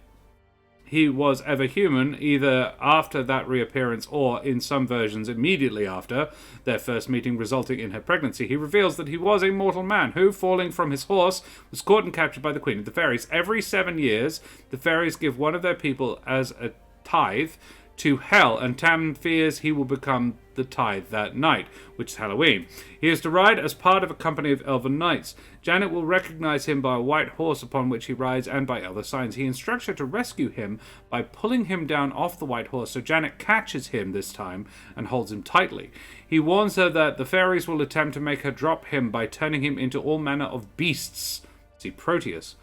he was ever human, either after that reappearance or, in some versions, immediately after their first meeting resulting in her pregnancy. He reveals that he was a mortal man who, falling from his horse, was caught and captured by the Queen of the Fairies. Every 7 years, the fairies give one of their people as a tithe to hell, and Tam fears he will become the tithe that night, which is Halloween. He is to ride as part of a company of elven knights. Janet will recognize him by a white horse upon which he rides and by other signs. He instructs her to rescue him by pulling him down off the white horse, so Janet catches him this time and holds him tightly. He warns her that the fairies will attempt to make her drop him by turning him into all manner of beasts. See Proteus.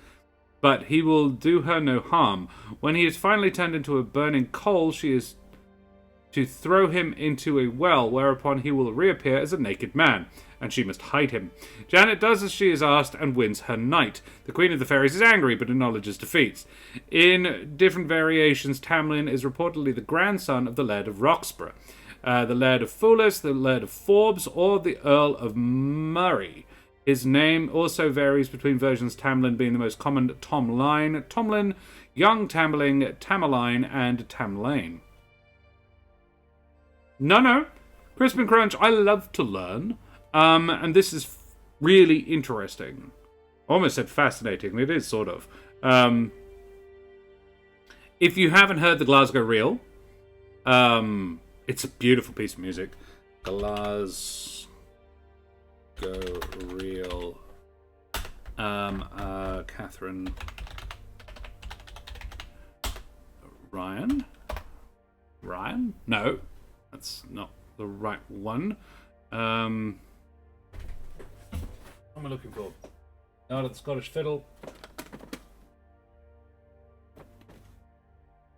But he will do her no harm. When he is finally turned into a burning coal, she is to throw him into a well, whereupon he will reappear as a naked man, and she must hide him. Janet does as she is asked and wins her night. The Queen of the Fairies is angry, but acknowledges defeats. In different variations, Tamlin is reportedly the grandson of the Laird of Roxburgh, the Laird of Foulis, the Laird of Forbes, or the Earl of Murray. His name also varies between versions, Tamlin being the most common Tomlin, Young Tamling, Tamerline, and Tamlane. No. Crispin Crunch, I love to learn. And this is really interesting. I almost said fascinating. It is, sort of. If you haven't heard the Glasgow Reel, it's a beautiful piece of music. Glasgow Reel. Catherine Ryan? No. That's not the right one. What am I looking for? Out of the Scottish Fiddle.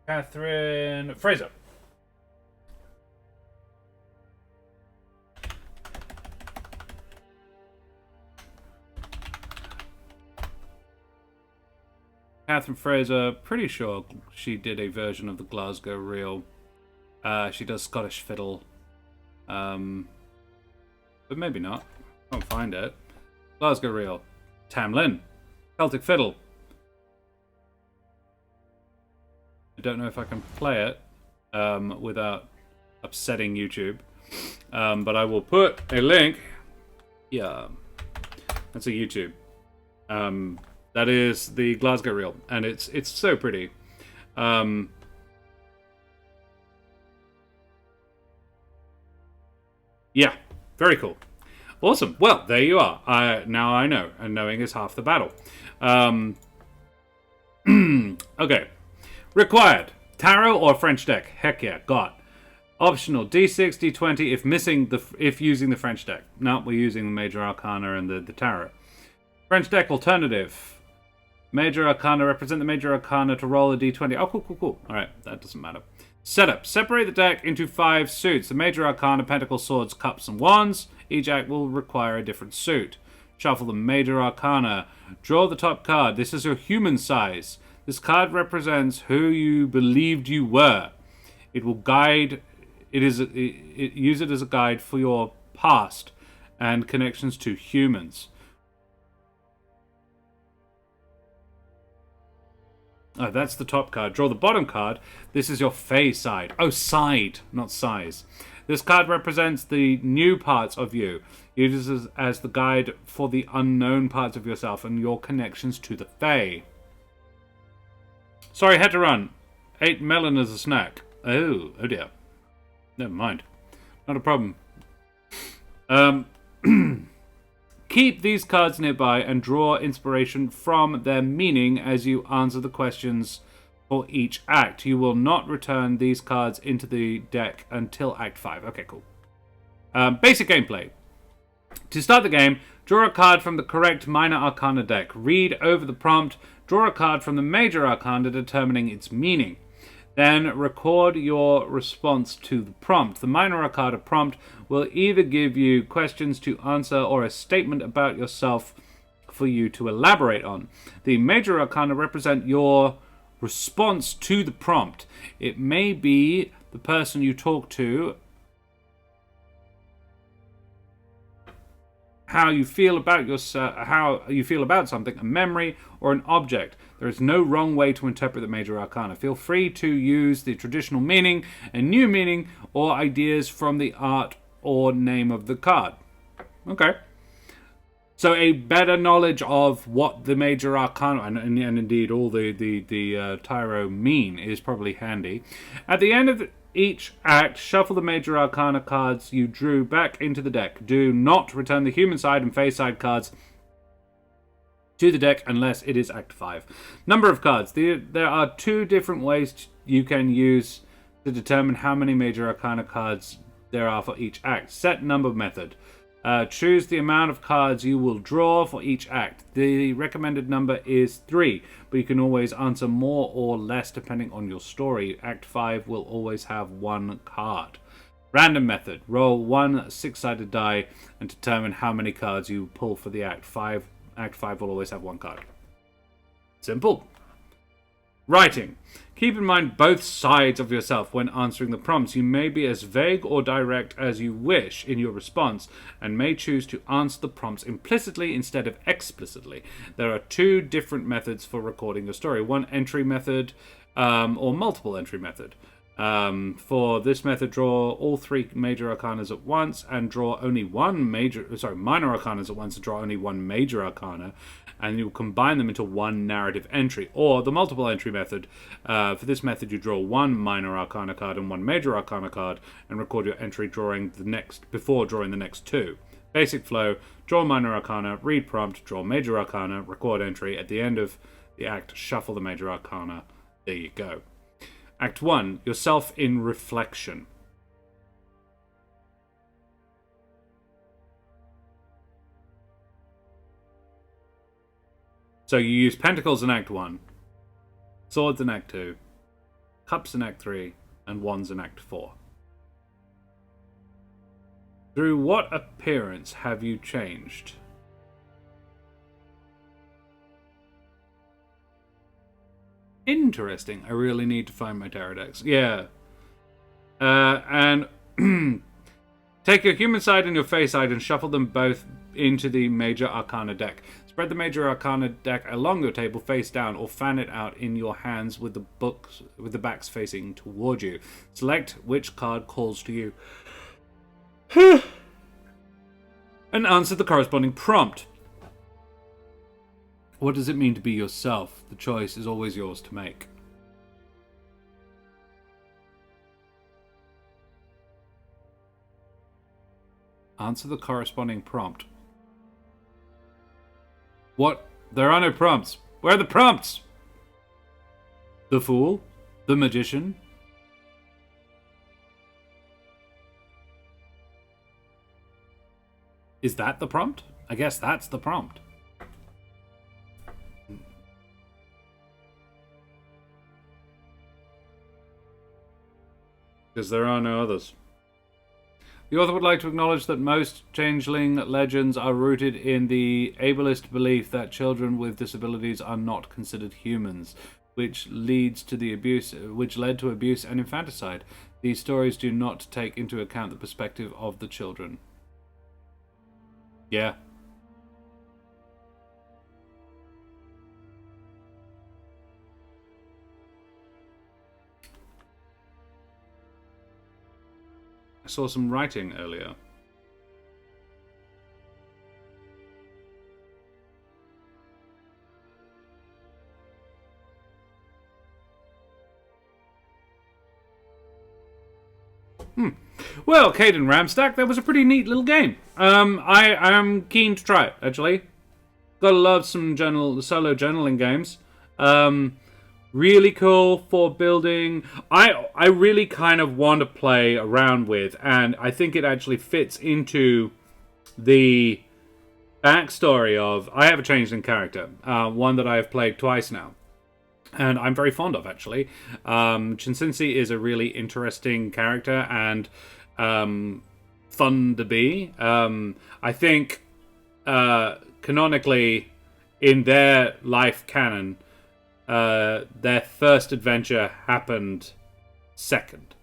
Catherine Fraser. Catherine Fraser, pretty sure she did a version of the Glasgow Reel. She does Scottish Fiddle. But maybe not. Can't find it. Glasgow Reel. Tamlin. Celtic Fiddle. I don't know if I can play it without upsetting YouTube. But I will put a link. Yeah. That's a YouTube. That is the Glasgow reel, and it's so pretty. Yeah, very cool. Awesome. Well, there you are. Now I know, and knowing is half the battle. Okay. Required. Tarot or French deck? Heck yeah, got. Optional D6, D20 if using the French deck. No, we're using the Major Arcana and the Tarot. French deck alternative. Major Arcana, represent the Major Arcana to roll a D20. Oh, cool. Alright, that doesn't matter. Setup. Separate the deck into 5 suits. The Major Arcana, Pentacles, Swords, Cups, and Wands. Each act will require a different suit. Shuffle the Major Arcana. Draw the top card. This is your human size. This card represents who you believed you were. It will guide... use it as a guide for your past and connections to humans. Oh, that's the top card. Draw the bottom card. This is your Fey side. Oh, side, not size. This card represents the new parts of you. Use it as the guide for the unknown parts of yourself and your connections to the Fey. Sorry, had to run. Ate melon as a snack. Oh dear. Never mind. Not a problem. Keep these cards nearby and draw inspiration from their meaning as you answer the questions for each act. You will not return these cards into the deck until Act 5. Okay, cool. Basic gameplay. To start the game, draw a card from the correct Minor Arcana deck. Read over the prompt. Draw a card from the Major Arcana determining its meaning. Then record your response to the prompt. The Minor Arcana prompt will either give you questions to answer or a statement about yourself for you to elaborate on. The Major Arcana represent your response to the prompt. It may be the person you talk to, how you feel about something, a memory, or an object. There is no wrong way to interpret the Major Arcana. Feel free to use the traditional meaning and new meaning or ideas from the art or name of the card. Okay. So a better knowledge of what the Major Arcana and indeed all the Tyro mean is probably handy. At the end of each act, shuffle the Major Arcana cards you drew back into the deck. Do not return the human side and face side cards to the deck unless it is Act 5. Number of cards. There are 2 different ways you can use to determine how many Major Arcana cards there are for each act. Set number method. Choose the amount of cards you will draw for each act. The recommended number is 3, but you can always answer more or less depending on your story. Act 5 will always have 1 card. Random method. Roll 1 6-sided die and determine how many cards you pull for the act. Act 5 will always have 1 card. Simple. Writing. Keep in mind both sides of yourself when answering the prompts. You may be as vague or direct as you wish in your response and may choose to answer the prompts implicitly instead of explicitly. There are 2 different methods for recording your story. One entry method or multiple entry method. For this method, draw all 3 Major Arcanas at once and draw only Minor Arcanas at once and draw only 1 Major Arcana, and you'll combine them into 1 narrative entry. Or the multiple entry method. For this method, you draw 1 Minor Arcana card and 1 Major Arcana card and record your entry before drawing the next 2. Basic flow: draw Minor Arcana, read prompt, draw Major Arcana, record entry. At the end of the act, shuffle the Major Arcana. There you go. Act 1, yourself in reflection. So you use Pentacles in Act 1, Swords in Act 2, Cups in Act 3, and Wands in Act 4. Through what appearance have you changed? Interesting. I really need to find my tarot decks. Yeah. And take your human side and your Fey side and shuffle them both into the Major Arcana deck. Spread the Major Arcana deck along your table face down or fan it out in your hands with the backs facing toward you. Select which card calls to you and answer the corresponding prompt. What does it mean to be yourself? The choice is always yours to make. Answer the corresponding prompt. What? There are no prompts. Where are the prompts? The Fool? The Magician? Is that the prompt? I guess that's the prompt. Because there are no others. The author would like to acknowledge that most changeling legends are rooted in the ableist belief that children with disabilities are not considered humans, which led to abuse and infanticide. These stories do not take into account the perspective of the children. Yeah. I saw some writing earlier. Well, Caden Ramstack, that was a pretty neat little game. I am keen to try it, actually. Gotta love some solo journaling games. Really cool for building. I really kind of want to play around with, and I think it actually fits into the backstory of... I have a changeling character, one that I have played twice now, and I'm very fond of, actually. Chinsinsi is a really interesting character and fun to be. I think canonically, in their life canon, their first adventure happened second.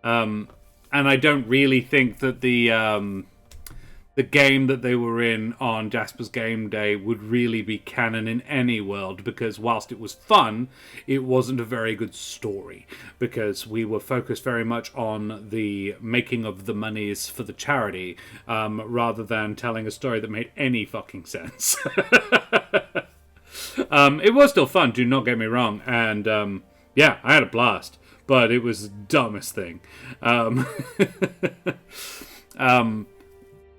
And I don't really think that the game that they were in on Jasper's Game Day would really be canon in any world, because whilst it was fun, it wasn't a very good story, because we were focused very much on the making of the monies for the charity, rather than telling a story that made any fucking sense. It was still fun, do not get me wrong, and yeah, I had a blast, but it was the dumbest thing.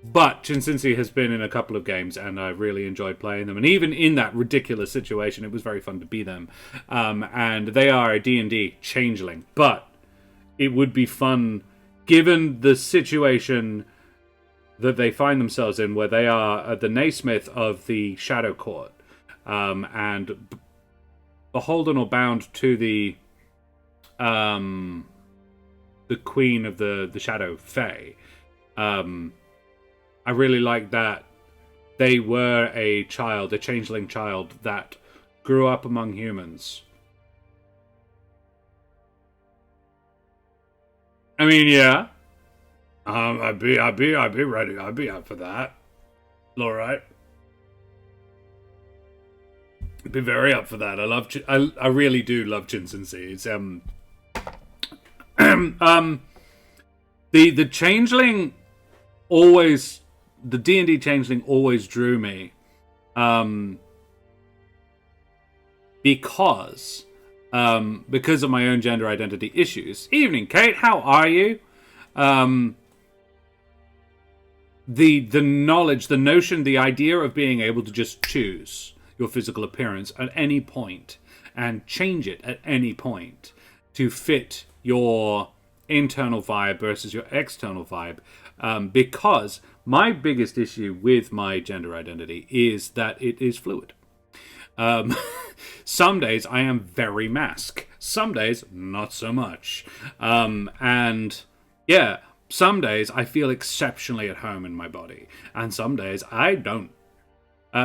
But Chinsinsi has been in a couple of games, and I really enjoyed playing them. And even in that ridiculous situation, it was very fun to be them. And they are a D&D changeling. But it would be fun, given the situation that they find themselves in, where they are the Naismith of the Shadow Court, and beholden or bound to the Queen of the Shadow Fae. I really like that they were a changeling child that grew up among humans. I mean, yeah. I'd be ready. I'd be up for that. All right. I'd be very up for that. I really do love Chinsinsi. It's the changeling always. The D&D changeling always drew me, because of my own gender identity issues. Evening, Kate. How are you? The knowledge, the notion, the idea of being able to just choose your physical appearance at any point and change it at any point to fit your internal vibe versus your external vibe, because my biggest issue with my gender identity is that it is fluid. Some days I am very mask. Some days, not so much. And yeah, some days I feel exceptionally at home in my body. And some days I don't.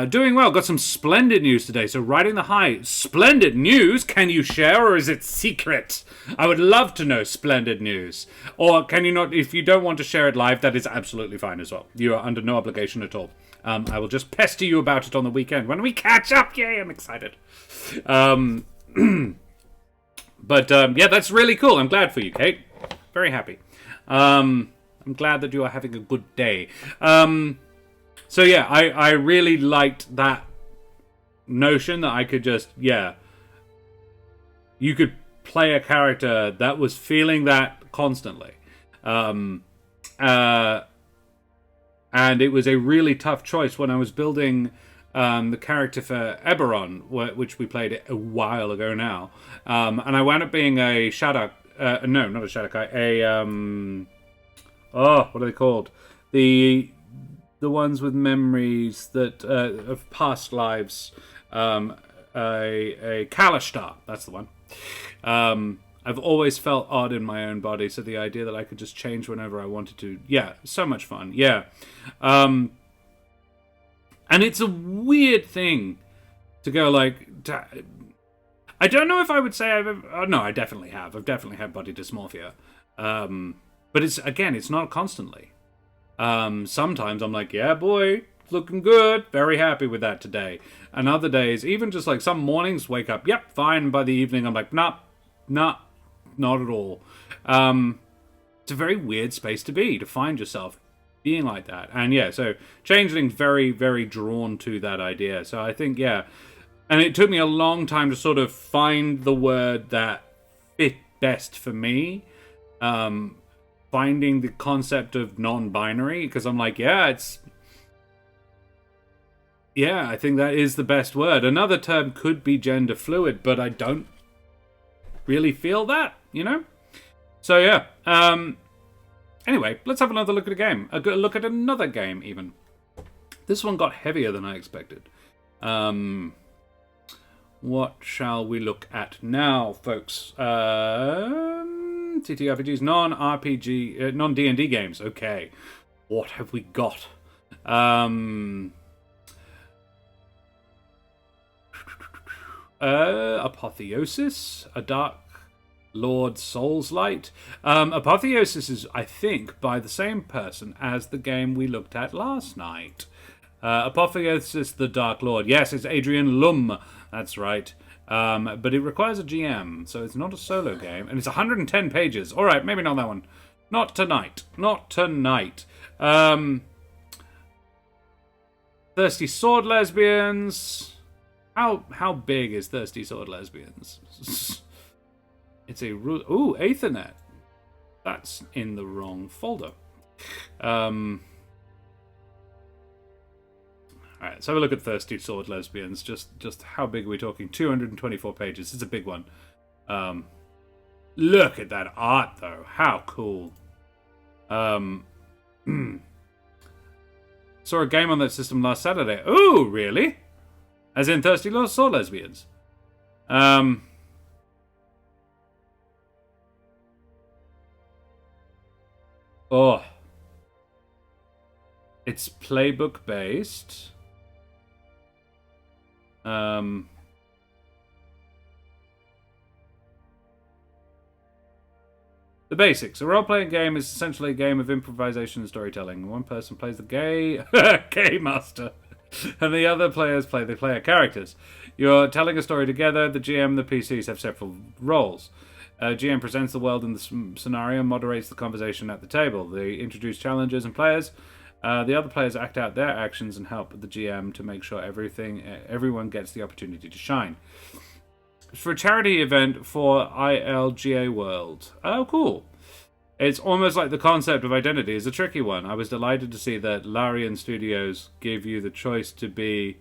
Doing well. Got some splendid news today. So riding the high. Splendid news? Can you share, or is it secret? I would love to know splendid news. Or can you not? If you don't want to share it live, that is absolutely fine as well. You are under no obligation at all. I will just pester you about it on the weekend when we catch up. Yay, I'm excited. But yeah, that's really cool. I'm glad for you, Kate. Very happy. I'm glad that you are having a good day. So yeah, I really liked that notion that I could just, you could play a character that was feeling that constantly. And it was a really tough choice when I was building the character for Eberron, which we played a while ago now. And I wound up being a Shadow... no, not a Shadowkai. What are they called? The ones with memories that of past lives. A Kalashtar. That's the one. I've always felt odd in my own body, so the idea that I could just change whenever I wanted to, so much fun, And it's a weird thing to go like... I don't know if I would say I've ever... no, I definitely have. I've definitely had body dysmorphia. But it's not constantly. Sometimes I'm like, yeah, boy, looking good. Very happy with that today. And other days, even just like some mornings, wake up, yep, fine. By the evening, I'm like, nah, not at all. It's a very weird space to be, to find yourself being like that. And so Changeling's very, very drawn to that idea. So I think, and it took me a long time to sort of find the word that fit best for me. Finding the concept of non-binary, because I'm like, I think that is the best word. Another term could be gender fluid, but I don't really feel that, So anyway, let's have another look at a game. A good look at another game, even. This one got heavier than I expected. What shall we look at now, folks? TTRPGs, non-RPG, non-D&D games. Okay, what have we got? Apotheosis, a Dark Lord Soulslight. Apotheosis is, I think, by the same person as the game we looked at last night. Apotheosis, the Dark Lord. Yes, it's Adrian Lum. That's right. But it requires a GM, so it's not a solo game. And it's 110 pages. All right, maybe not that one. Not tonight. Thirsty Sword Lesbians. How big is Thirsty Sword Lesbians? It's a... Ooh, Aethernet. That's in the wrong folder. Alright, let's have a look at Thirsty Sword Lesbians. Just how big are we talking? 224 pages. It's a big one. Look at that art, though. How cool. Saw a game on that system last Saturday. Ooh, really? As in Thirsty Sword Lesbians. Oh. It's playbook based. The basics. A role-playing game is essentially a game of improvisation and storytelling. One person plays the game master, and the other players play the player characters. You're telling a story together. The GM and the PCs have several roles. GM presents the world in the scenario and moderates the conversation at the table. They introduce challenges and players. The other players act out their actions and help the GM to make sure everyone gets the opportunity to shine. For a charity event for ILGA World. Oh, cool. It's almost like the concept of identity is a tricky one. I was delighted to see that Larian Studios gave you the choice to be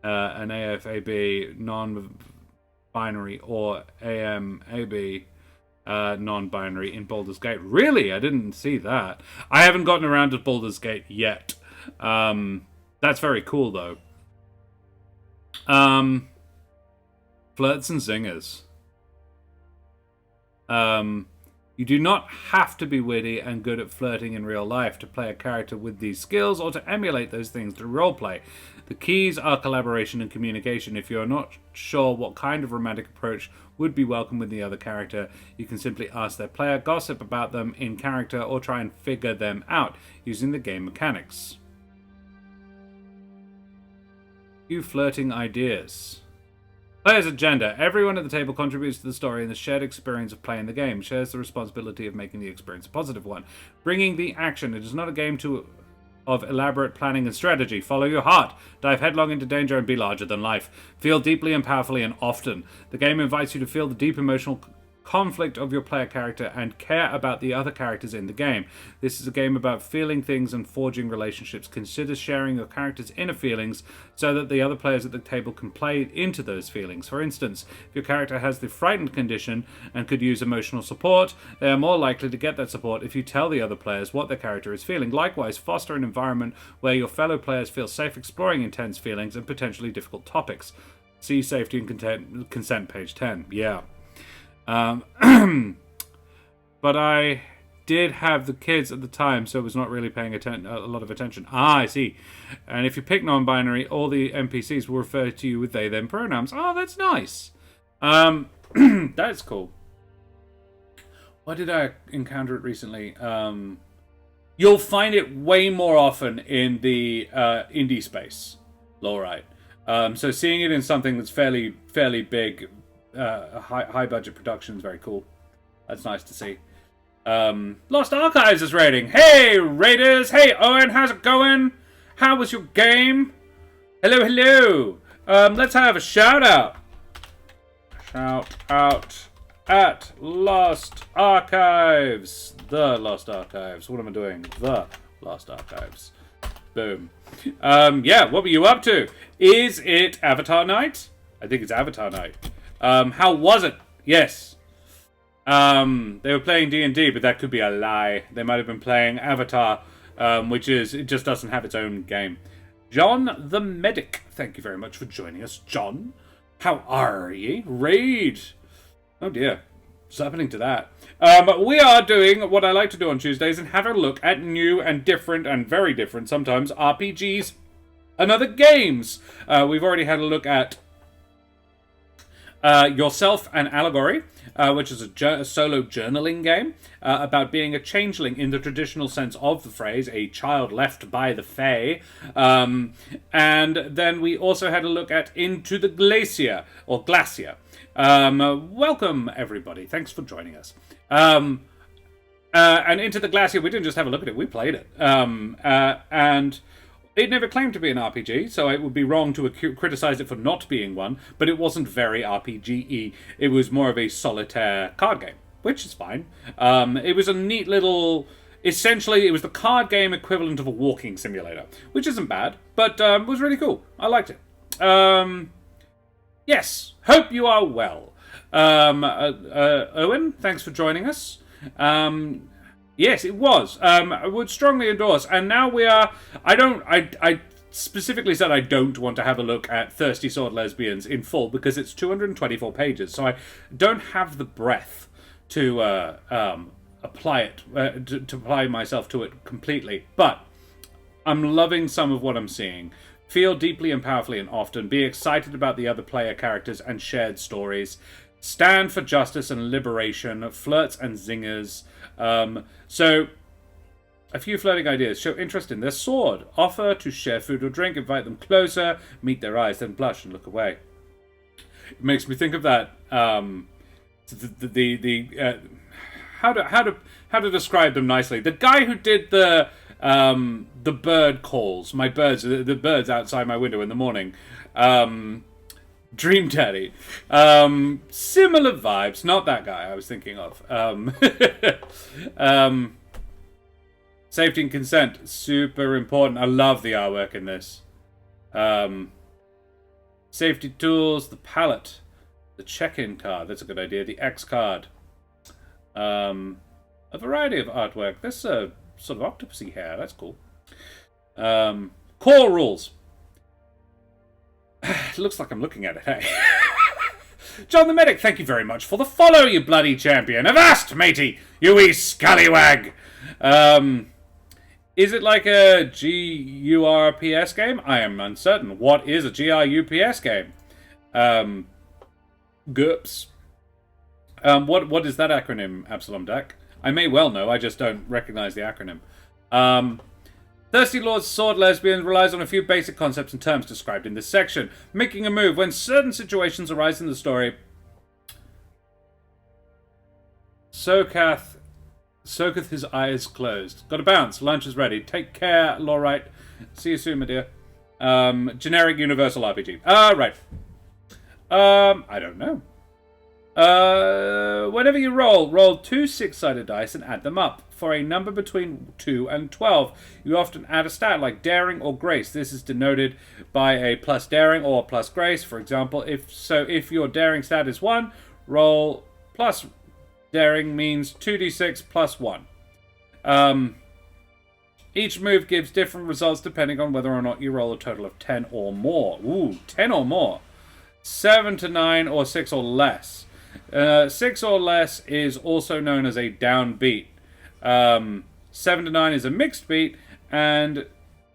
an AFAB non-binary or AMAB non-binary in Baldur's Gate. Really? I didn't see that. I haven't gotten around to Baldur's Gate yet. That's very cool, though. Flirts and zingers. You do not have to be witty and good at flirting in real life to play a character with these skills or to emulate those things to roleplay. The keys are collaboration and communication. If you're not sure what kind of romantic approach would be welcome with the other character, you can simply ask their player, gossip about them in character, or try and figure them out using the game mechanics. Few flirting ideas. Player's agenda. Everyone at the table contributes to the story, and the shared experience of playing the game shares the responsibility of making the experience a positive one. Bringing the action. It is not a game to of elaborate planning and strategy. Follow your heart. Dive headlong into danger and be larger than life. Feel deeply and powerfully and often. The game invites you to feel the deep emotional conflict of your player character and care about the other characters in the game. This is a game about feeling things and forging relationships. Consider sharing your character's inner feelings so that the other players at the table can play into those feelings. For instance, if your character has the frightened condition and could use emotional support, they are more likely to get that support if you tell the other players what their character is feeling. Likewise, foster an environment where your fellow players feel safe exploring intense feelings and potentially difficult topics. See Safety and Consent, page 10. Yeah. But I did have the kids at the time, so I was not really paying a lot of attention. I see. And if you pick non-binary, all the NPCs will refer to you with they, them pronouns. Oh, that's nice. That's cool. Why did I encounter it recently? You'll find it way more often in the indie space. Alright. So seeing it in something that's fairly big, high budget production is very cool. That's nice to see. Lost Archives is raiding. Hey raiders! Hey Owen, how's it going? How was your game? Hello. Let's have a shout out. Shout out at Lost Archives. The Lost Archives. What am I doing? The Lost Archives. Boom. Yeah, what were you up to? Is it Avatar Night? I think it's Avatar Night. How was it? Yes. They were playing D&D, but that could be a lie. They might have been playing Avatar, it just doesn't have its own game. John the Medic, thank you very much for joining us, John. How are ye? Raid. Oh dear. What's happening to that? We are doing what I like to do on Tuesdays and have a look at new and different and very different sometimes RPGs and other games. We've already had a look at Yourself and Allegory, which is a solo journaling game about being a changeling in the traditional sense of the phrase, a child left by the Fae. And then we also had a look at Into the Glacier, or Glacier. Welcome, everybody. Thanks for joining us. And Into the Glacier, we didn't just have a look at it, we played it. And it never claimed to be an RPG, so it would be wrong to criticize it for not being one, but it wasn't very RPG-y. It was more of a solitaire card game, which is fine. It was a neat little... Essentially, it was the card game equivalent of a walking simulator, which isn't bad, but was really cool. I liked it. Yes, hope you are well. Owen, thanks for joining us. Yes, it was. I would strongly endorse. And now we are... I specifically said I don't want to have a look at Thirsty Sword Lesbians in full because it's 224 pages. So I don't have the breadth to apply it, to apply myself to it completely. But I'm loving some of what I'm seeing. Feel deeply and powerfully and often. Be excited about the other player characters and shared stories. Stand for justice and liberation. Flirts and zingers. So, a few flirting ideas. Show interest in their sword. Offer to share food or drink. Invite them closer. Meet their eyes. Then blush and look away. It makes me think of that. How to describe them nicely. The guy who did the bird calls. My birds. The birds outside my window in the morning. Dream Daddy. Similar vibes. Not that guy I was thinking of. Safety and consent. Super important. I love the artwork in this. Safety tools. The palette. The check-in card. That's a good idea. The X card. A variety of artwork. This sort of octopusy hair. That's cool. Core rules. It looks like I'm looking at it, hey? John the Medic, thank you very much for the follow, you bloody champion. Avast, matey, you wee scallywag. Is it like a GURPS game? I am uncertain. What is a GRUPS game? GURPS. What is that acronym, Absalom Dak? I may well know, I just don't recognize the acronym. Thirsty Sword Lesbians relies on a few basic concepts and terms described in this section. Making a move. When certain situations arise in the story, Sokath Soaketh his eyes closed. Gotta bounce. Lunch is ready. Take care, Lawright. See you soon, my dear. Generic universal RPG. Right. I don't know. Whenever you roll 2 6-sided dice and add them up. For a number between 2 and 12, you often add a stat like daring or grace. This is denoted by a plus daring or plus grace. For example, if your daring stat is 1, roll plus daring means 2d6 plus 1. Each move gives different results depending on whether or not you roll a total of 10 or more. Ooh, 10 or more. 7 to 9 or 6 or less. 6 or less is also known as a downbeat. 7 to 9 is a mixed beat, and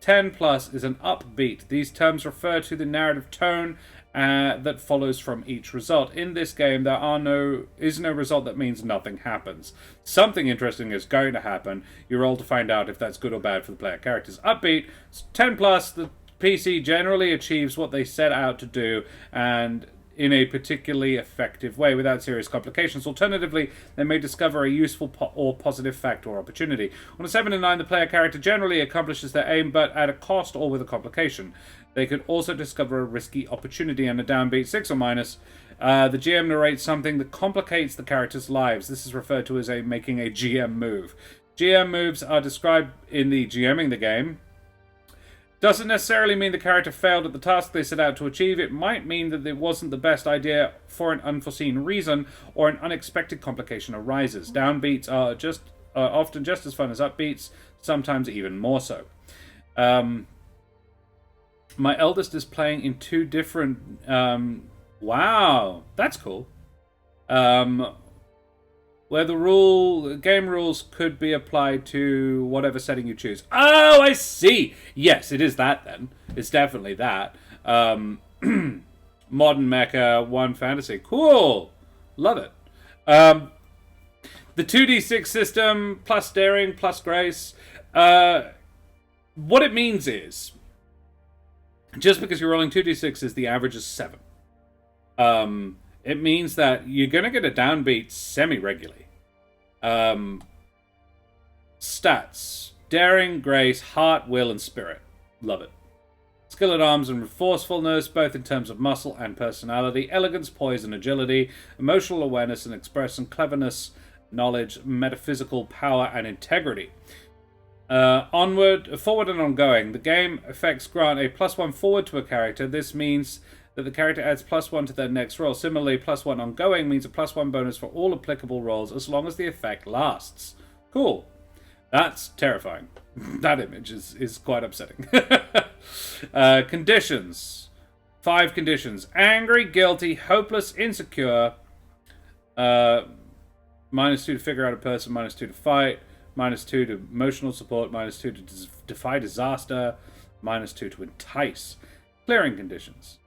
10 plus is an upbeat. These terms refer to the narrative tone that follows from each result. In this game, there is no result that means nothing happens. Something interesting is going to happen. You roll to find out if that's good or bad for the player characters. Upbeat, 10 plus, the PC generally achieves what they set out to do, and in a particularly effective way without serious complications. Alternatively, they may discover a useful or positive fact or opportunity. On a 7 and 9, the player character generally accomplishes their aim, but at a cost or with a complication. They could also discover a risky opportunity. And a downbeat 6 or minus, the GM narrates something that complicates the character's lives. This is referred to as making a GM move. GM moves are described in the GMing the game. Doesn't necessarily mean the character failed at the task they set out to achieve. It might mean that it wasn't the best idea for an unforeseen reason, or an unexpected complication arises. Downbeats are often just as fun as upbeats, sometimes even more so. My eldest is playing in 2 different... wow, that's cool. Where the game rules could be applied to whatever setting you choose. Oh, I see. Yes, it is that then. It's definitely that. Modern Mecha, 1 Fantasy. Cool. Love it. The 2d6 system, plus daring, plus grace. What it means is, just because you're rolling 2d6s, the average is 7. It means that you're going to get a downbeat semi-regularly. Stats. Daring, grace, heart, will, and spirit. Love it. Skill at arms and resourcefulness, both in terms of muscle and personality. Elegance, poise, and agility. Emotional awareness and expression. Cleverness, knowledge, metaphysical power, and integrity. Forward, and ongoing. The game effects grant a +1 forward to a character. This means that the character adds +1 to their next roll. Similarly, +1 ongoing means a +1 bonus for all applicable rolls as long as the effect lasts. Cool. That's terrifying. That image is quite upsetting. Conditions. 5 conditions. Angry, guilty, hopeless, insecure. -2 to figure out a person, -2 to fight, -2 to emotional support, -2 to defy disaster, -2 to entice. Clearing conditions.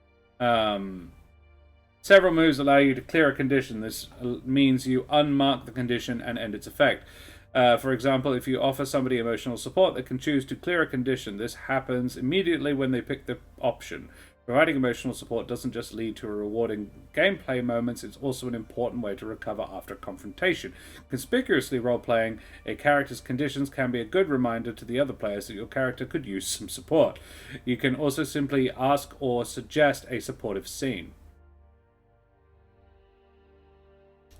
Several moves allow you to clear a condition. This means you unmark the condition and end its effect. For example, if you offer somebody emotional support, they can choose to clear a condition. This happens immediately when they pick the option. Providing emotional support doesn't just lead to a rewarding gameplay moments, it's also an important way to recover after confrontation. Conspicuously role-playing a character's conditions can be a good reminder to the other players that your character could use some support. You can also simply ask or suggest a supportive scene.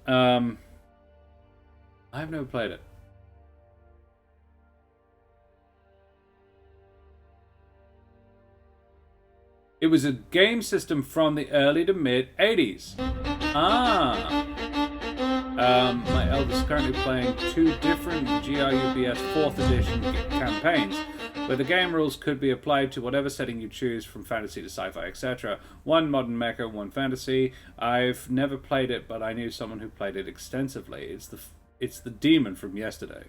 I've never played it. It was a game system from the early to mid-80s. My eldest is currently playing 2 different GRUBS 4th edition campaigns, where the game rules could be applied to whatever setting you choose, from fantasy to sci-fi, etc. 1 modern mecha, 1 fantasy. I've never played it, but I knew someone who played it extensively. It's the demon from yesterday.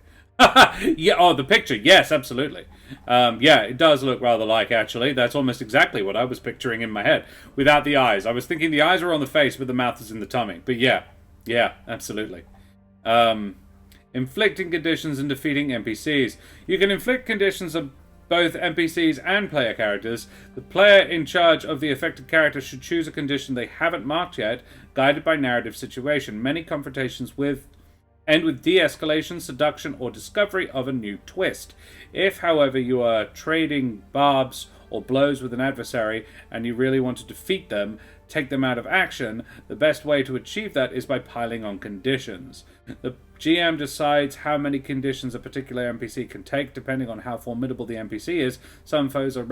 Yeah, oh, the picture. Yes, absolutely. Yeah, it does look rather like, actually. That's almost exactly what I was picturing in my head, without the eyes. I was thinking the eyes were on the face, but the mouth is in the tummy. But yeah, absolutely. Inflicting conditions and defeating NPCs. You can inflict conditions of both NPCs and player characters. The player in charge of the affected character should choose a condition they haven't marked yet, guided by narrative situation. Many confrontations with End with de-escalation, seduction, or discovery of a new twist. If, however, you are trading barbs or blows with an adversary and you really want to defeat them, take them out of action, the best way to achieve that is by piling on conditions. The GM decides how many conditions a particular NPC can take, depending on how formidable the NPC is. Some foes are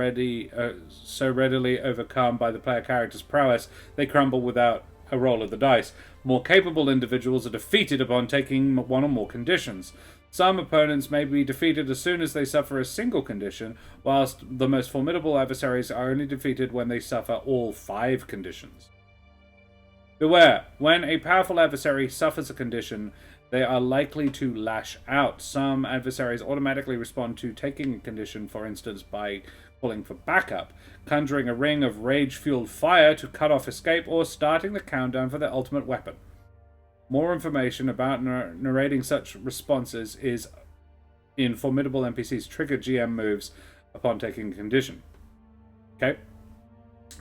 so readily overcome by the player character's prowess, they crumble without a roll of the dice. More capable individuals are defeated upon taking one or more conditions. Some opponents may be defeated as soon as they suffer a single condition, whilst the most formidable adversaries are only defeated when they suffer all 5 conditions. Beware, when a powerful adversary suffers a condition, they are likely to lash out. Some adversaries automatically respond to taking a condition, for instance by calling for backup, conjuring a ring of rage-fueled fire to cut off escape, or starting the countdown for their ultimate weapon. More information about narrating such responses is in formidable NPCs trigger GM moves upon taking a condition. Okay?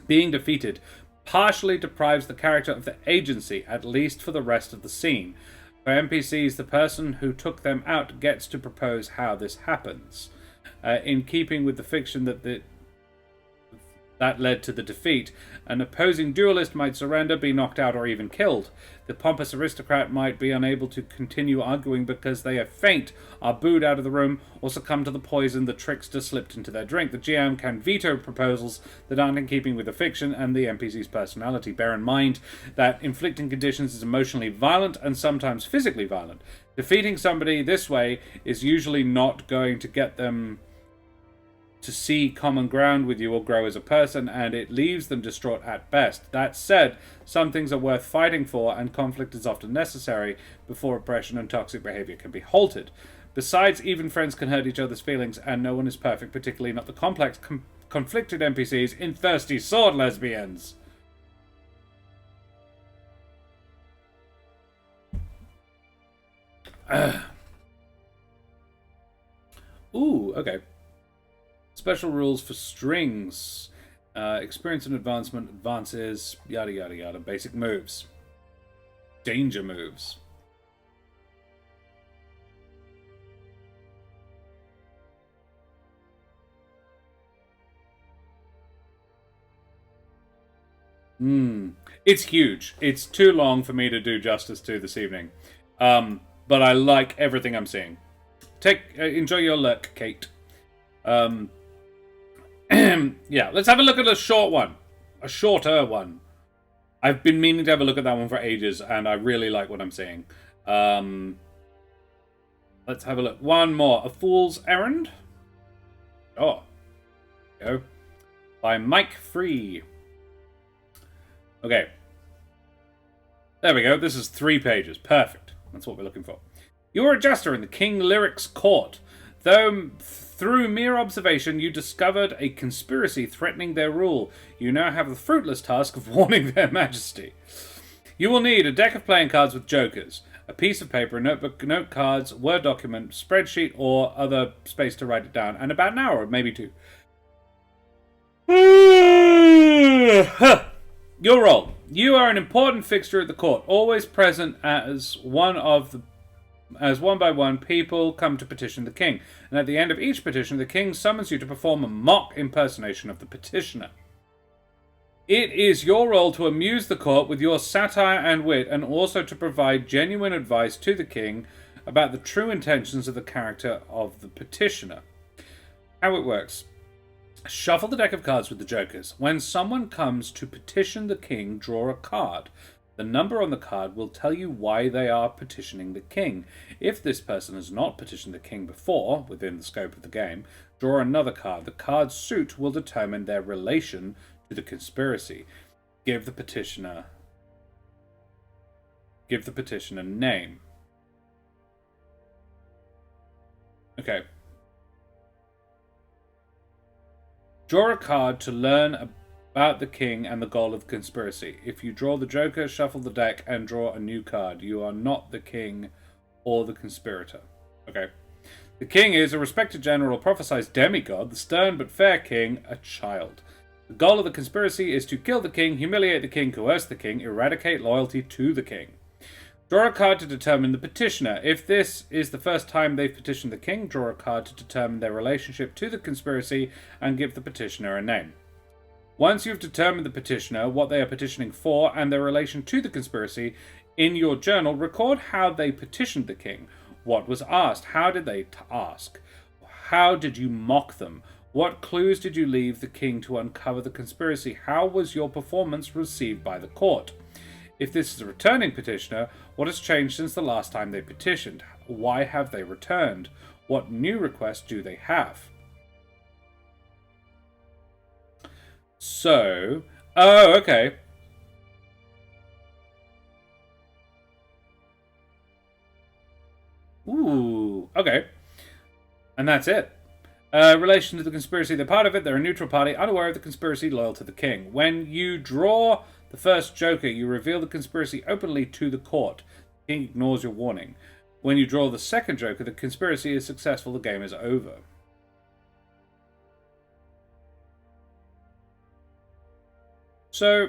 Being defeated partially deprives the character of the agency, at least for the rest of the scene. For NPCs, the person who took them out gets to propose how this happens. In keeping with the fiction that led to the defeat, an opposing duelist might surrender, be knocked out, or even killed. The pompous aristocrat might be unable to continue arguing because they are faint, are booed out of the room, or succumb to the poison the trickster slipped into their drink. The GM can veto proposals that aren't in keeping with the fiction and the NPC's personality. Bear in mind that inflicting conditions is emotionally violent and sometimes physically violent. Defeating somebody this way is usually not going to get them to see common ground with you or grow as a person, and it leaves them distraught at best. That said, some things are worth fighting for, and conflict is often necessary before oppression and toxic behavior can be halted. Besides, even friends can hurt each other's feelings, and no one is perfect, particularly not the complex, conflicted NPCs in Thirsty Sword Lesbians. Ooh, okay. Special rules for strings. Experience and advancement, advances, yada yada yada. Basic moves. Danger moves. It's huge. It's too long for me to do justice to this evening. But I like everything I'm seeing. Enjoy your look, Kate. Yeah, let's have a look at a short one. A shorter one. I've been meaning to have a look at that one for ages, and I really like what I'm seeing. Let's have a look. One more. A Fool's Errand. Oh. Go. By Mike Free. Okay. There we go. This is 3 pages. Perfect. That's what we're looking for. You're a jester in the King Lyric's court. Though through mere observation you discovered a conspiracy threatening their rule, you now have the fruitless task of warning their majesty. You will need a deck of playing cards with jokers, a piece of paper, a notebook, note cards, Word document, spreadsheet, or other space to write it down, and about an hour, maybe 2. Your role. You are an important fixture at the court, always present as one by one people come to petition the king, and at the end of each petition the king summons you to perform a mock impersonation of the petitioner. It is your role to amuse the court with your satire and wit, and also to provide genuine advice to the king about the true intentions of the character of the petitioner. How it works. Shuffle the deck of cards with the jokers. When someone comes to petition the king, draw a card. The number on the card will tell you why they are petitioning the king. If this person has not petitioned the king before, within the scope of the game, draw another card. The card's suit will determine their relation to the conspiracy. Give the petitioner name. Okay. Draw a card to learn about the king and the goal of the conspiracy. If you draw the joker, shuffle the deck and draw a new card. You are not the king or the conspirator. Okay. The king is a respected general, prophesied demigod, the stern but fair king, a child. The goal of the conspiracy is to kill the king, humiliate the king, coerce the king, eradicate loyalty to the king. Draw a card to determine the petitioner. If this is the first time they've petitioned the king, draw a card to determine their relationship to the conspiracy and give the petitioner a name. Once you've determined the petitioner, what they are petitioning for, and their relation to the conspiracy, in your journal, record how they petitioned the king. What was asked? How did they ask? How did you mock them? What clues did you leave the king to uncover the conspiracy? How was your performance received by the court? If this is a returning petitioner, what has changed since the last time they petitioned? Why have they returned? What new requests do they have? So, oh, okay. Ooh, okay. And that's it. Relation to the conspiracy, they're part of it, they're a neutral party, unaware of the conspiracy, loyal to the king. When you draw the first Joker, you reveal the conspiracy openly to the court. The king ignores your warning. When you draw the second Joker, the conspiracy is successful, the game is over. So,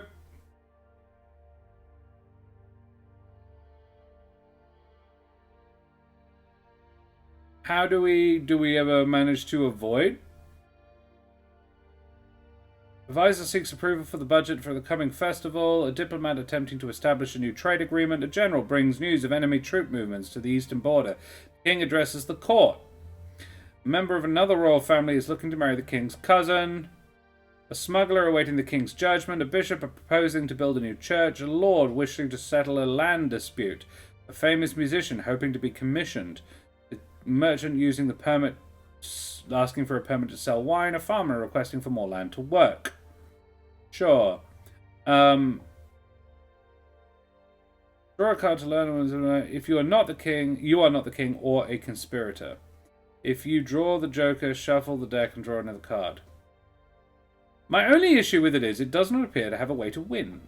how do we ever manage to avoid? Advisor seeks approval for the budget for the coming festival. A diplomat attempting to establish a new trade agreement. A general brings news of enemy troop movements to the eastern border. The king addresses the court. A member of another royal family is looking to marry the king's cousin. A smuggler awaiting the king's judgment. A bishop proposing to build a new church. A lord wishing to settle a land dispute. A famous musician hoping to be commissioned. A merchant using the permit, asking for a permit to sell wine. A farmer requesting for more land to work. Sure. Draw a card to learn if you are not the king, you are not the king or a conspirator. If you draw the Joker, shuffle the deck and draw another card. My only issue with it is it does not appear to have a way to win.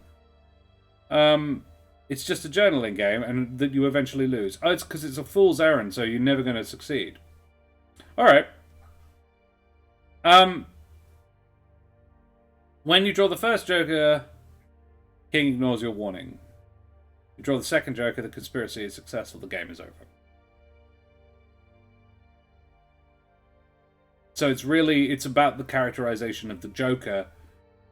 It's just a journaling game and that you eventually lose. Oh, it's because it's a fool's errand, so you're never going to succeed. Alright. When you draw the first Joker, king ignores your warning. You draw the second Joker, the conspiracy is successful, the game is over. So it's about the characterization of the Joker,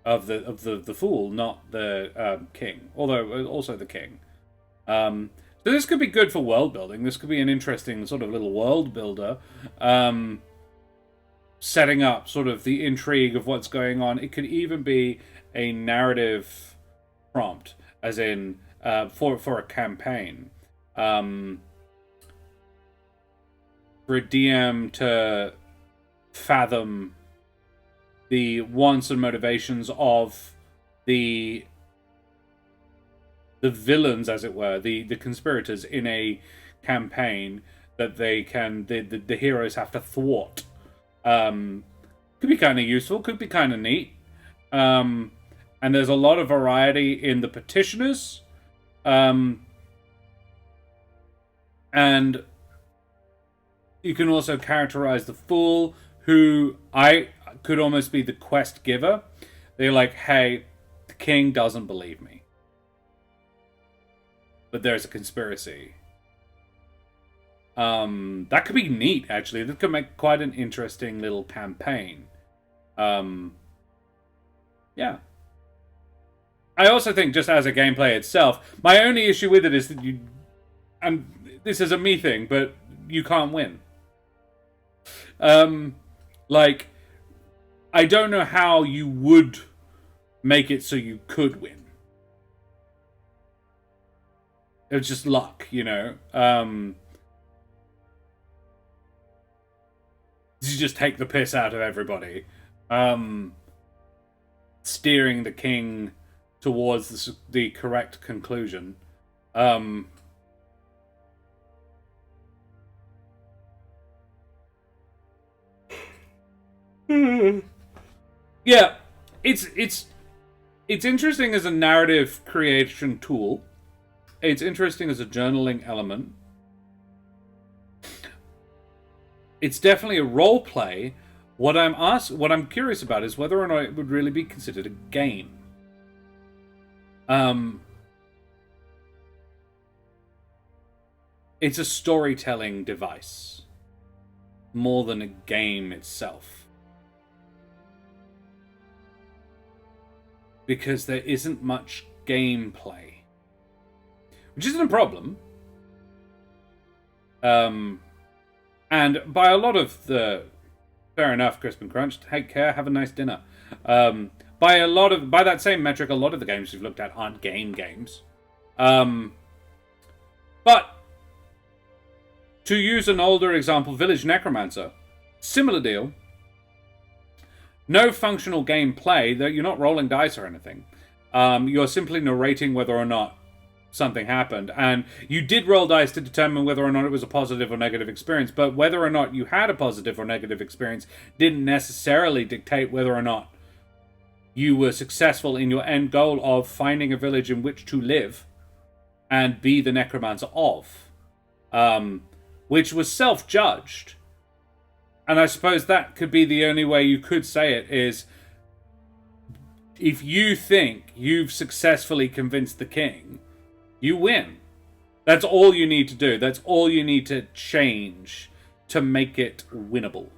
of the fool, not the king. Although also the king. So this could be good for world building. This could be an interesting sort of little world builder, setting up sort of the intrigue of what's going on. It could even be a narrative prompt, as in for a campaign, for a DM to fathom the wants and motivations of the villains, as it were, the conspirators in a campaign that they can the heroes have to thwart. Could be kind of useful, could be kind of neat. And there's a lot of variety in the petitioners. And you can also characterize the fool, who I could almost be the quest giver. They're like, hey, the king doesn't believe me, but there's a conspiracy. That could be neat, actually. That could make quite an interesting little campaign. Yeah. I also think, just as a gameplay itself, my only issue with it is that and this is a me thing, but you can't win. Like, I don't know how you would make it so you could win. It was just luck, you know. You just take the piss out of everybody. Steering the king towards the correct conclusion. Yeah, it's interesting as a narrative creation tool. It's interesting as a journaling element. It's definitely a role play. What I'm curious about is whether or not it would really be considered a game. it's a storytelling device more than a game itself. Because there isn't much gameplay. Which isn't a problem. And by a lot of the... Fair enough, Crisp and Crunch. Take care, have a nice dinner. By that same metric, a lot of the games we've looked at aren't games. But to use an older example, Village Necromancer, similar deal. No functional gameplay, that you're not rolling dice or anything. You're simply narrating whether or not something happened. And you did roll dice to determine whether or not it was a positive or negative experience, but whether or not you had a positive or negative experience didn't necessarily dictate whether or not you were successful in your end goal of finding a village in which to live and be the necromancer of. Which was self-judged. And I suppose that could be the only way you could say it, is if you think you've successfully convinced the king, you win. That's all you need to do. That's all you need to change to make it winnable.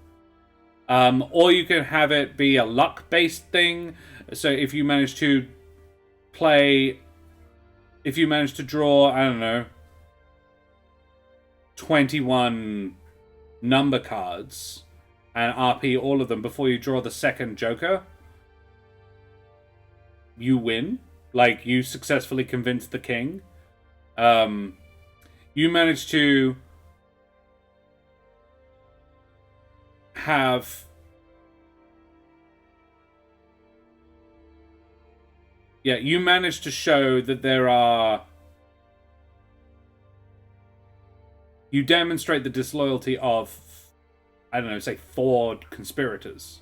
Or you can have it be a luck-based thing. So if you manage to draw, I don't know, 21 number cards and RP all of them before you draw the second Joker, you win. Like, you successfully convinced the king. You managed to have... Yeah, you managed to show that there are... You demonstrate the disloyalty of, I don't know, say 4 conspirators.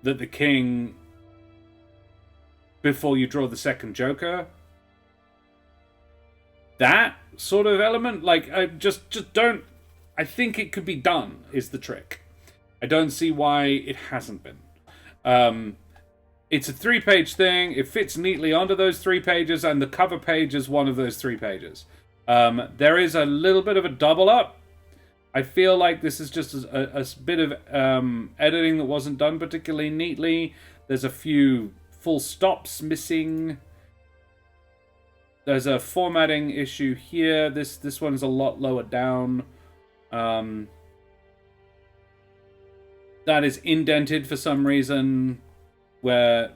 That the king, before you draw the second Joker, that sort of element, like, just don't... I think it could be done, is the trick. I don't see why it hasn't been. It's a 3-page thing. It fits neatly onto those 3 pages, and the cover page is one of those 3 pages. There is a little bit of a double up. I feel like this is just a bit of editing that wasn't done particularly neatly. There's a few full stops missing. There's a formatting issue here. This one's a lot lower down. That is indented for some reason, where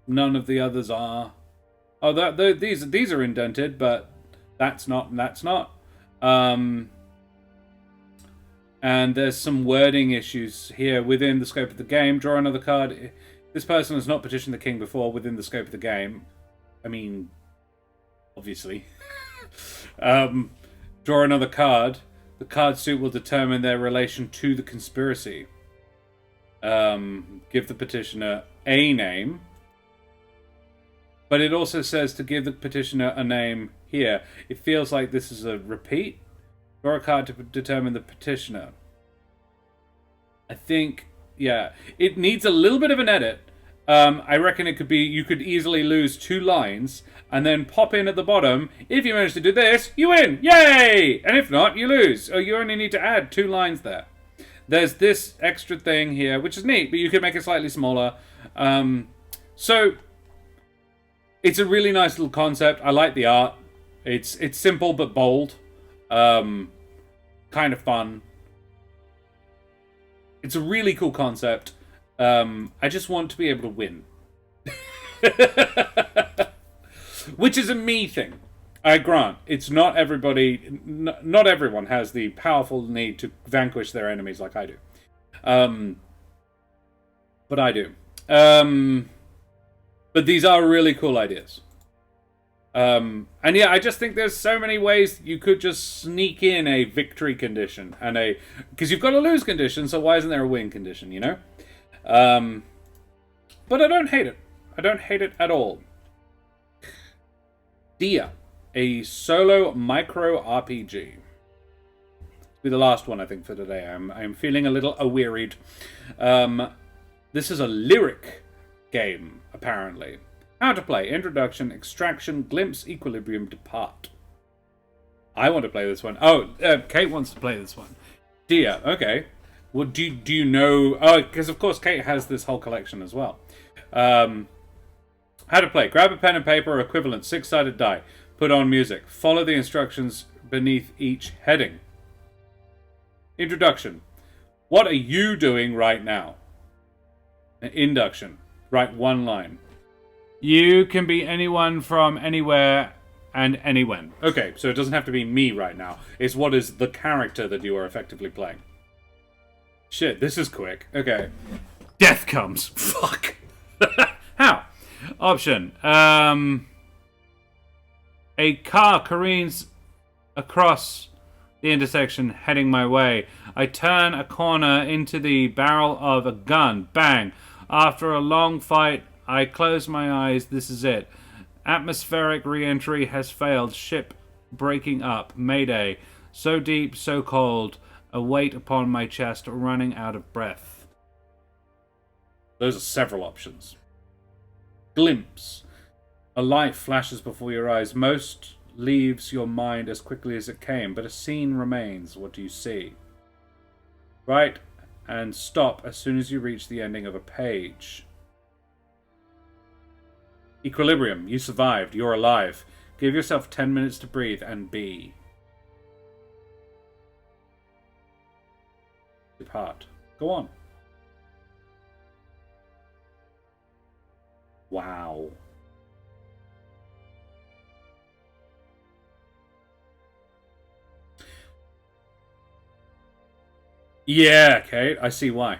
none of the others are. Oh, these are indented, but that's not, and that's not. And there's some wording issues here within the scope of the game. Draw another card. This person has not petitioned the king before within the scope of the game. I mean, obviously. Draw another card. The card suit will determine their relation to the conspiracy. Give the petitioner a name. But it also says to give the petitioner a name here. It feels like this is a repeat. Draw a card to determine the petitioner. I think, yeah, it needs a little bit of an edit. I reckon it could be, you could easily lose 2 lines and then pop in at the bottom. If you manage to do this, you win! Yay! And if not, you lose. Or you only need to add 2 lines there. There's this extra thing here, which is neat, but you can make it slightly smaller. So, it's a really nice little concept. I like the art. It's simple but bold. Kind of fun. It's a really cool concept. I just want to be able to win. Which is a me thing. I grant. It's not everybody... Not everyone has the powerful need to vanquish their enemies like I do. But I do. But these are really cool ideas. And yeah, I just think there's so many ways you could just sneak in a victory condition and a... Because you've got a lose condition, so why isn't there a win condition, you know? But I don't hate it. I don't hate it at all. Dia, a solo micro RPG. Be the last one, I think, for today. I'm feeling a little awearied. This is a lyric game, apparently. How to play. Introduction, extraction, glimpse, equilibrium, depart. I want to play this one. Oh, Kate wants to play this one. Dear, okay. Well, do you know... Oh, because of course Kate has this whole collection as well. How to play. Grab a pen and paper or equivalent 6-sided die. Put on music. Follow the instructions beneath each heading. Introduction. What are you doing right now? Induction. Write one line. You can be anyone from anywhere and anywhen. Okay, so it doesn't have to be me right now. It's what is the character that you are effectively playing. Shit, this is quick. Okay. Death comes. Fuck. How? Option. A car careens across the intersection heading my way. I turn a corner into the barrel of a gun. Bang. After a long fight, I close my eyes. This is it. Atmospheric re-entry has failed. Ship breaking up. Mayday. So deep, so cold. A weight upon my chest, running out of breath. Those are several options. Glimpse. A light flashes before your eyes. Most leaves your mind as quickly as it came, but a scene remains. What do you see? Write and stop as soon as you reach the ending of a page. Equilibrium. You survived. You're alive. Give yourself 10 minutes to breathe and be. Depart. Go on. Wow. Yeah, Kate, I see why.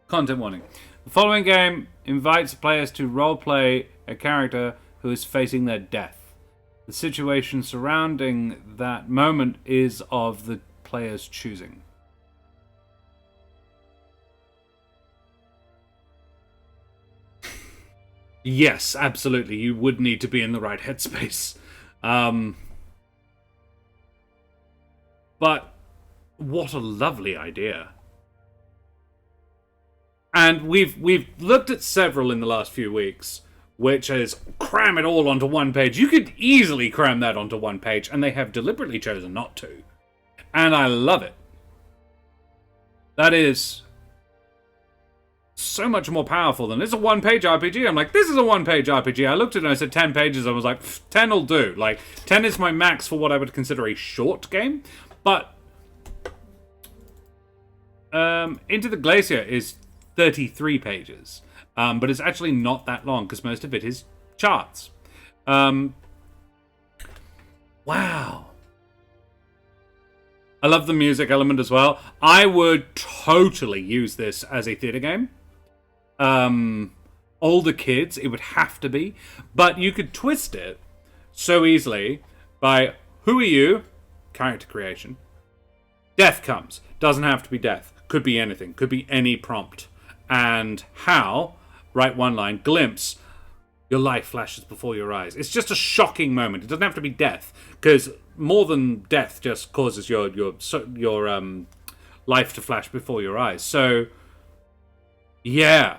Content warning. The following game invites players to roleplay a character who is facing their death. The situation surrounding that moment is of the player's choosing. Yes, absolutely. You would need to be in the right headspace. But what a lovely idea. And we've looked at several in the last few weeks, which is cram it all onto one page. You could easily cram that onto one page, and they have deliberately chosen not to. And I love it. That is so much more powerful than it's a one-page RPG. I'm like, this is a one-page RPG. I looked at it and I said 10 pages. I was like, 10 will do. Like, 10 is my max for what I would consider a short game. But Into the Glacier is 33 pages. But it's actually not that long because most of it is charts. Wow. I love the music element as well. I would totally use this as a theater game. Older kids, it would have to be. But you could twist it so easily by, who are you? Character creation. Death comes. Doesn't have to be death. Could be anything. Could be any prompt. And how? Write one line. Glimpse. Your life flashes before your eyes. It's just a shocking moment. It doesn't have to be death, because more than death just causes your life to flash before your eyes. So, yeah,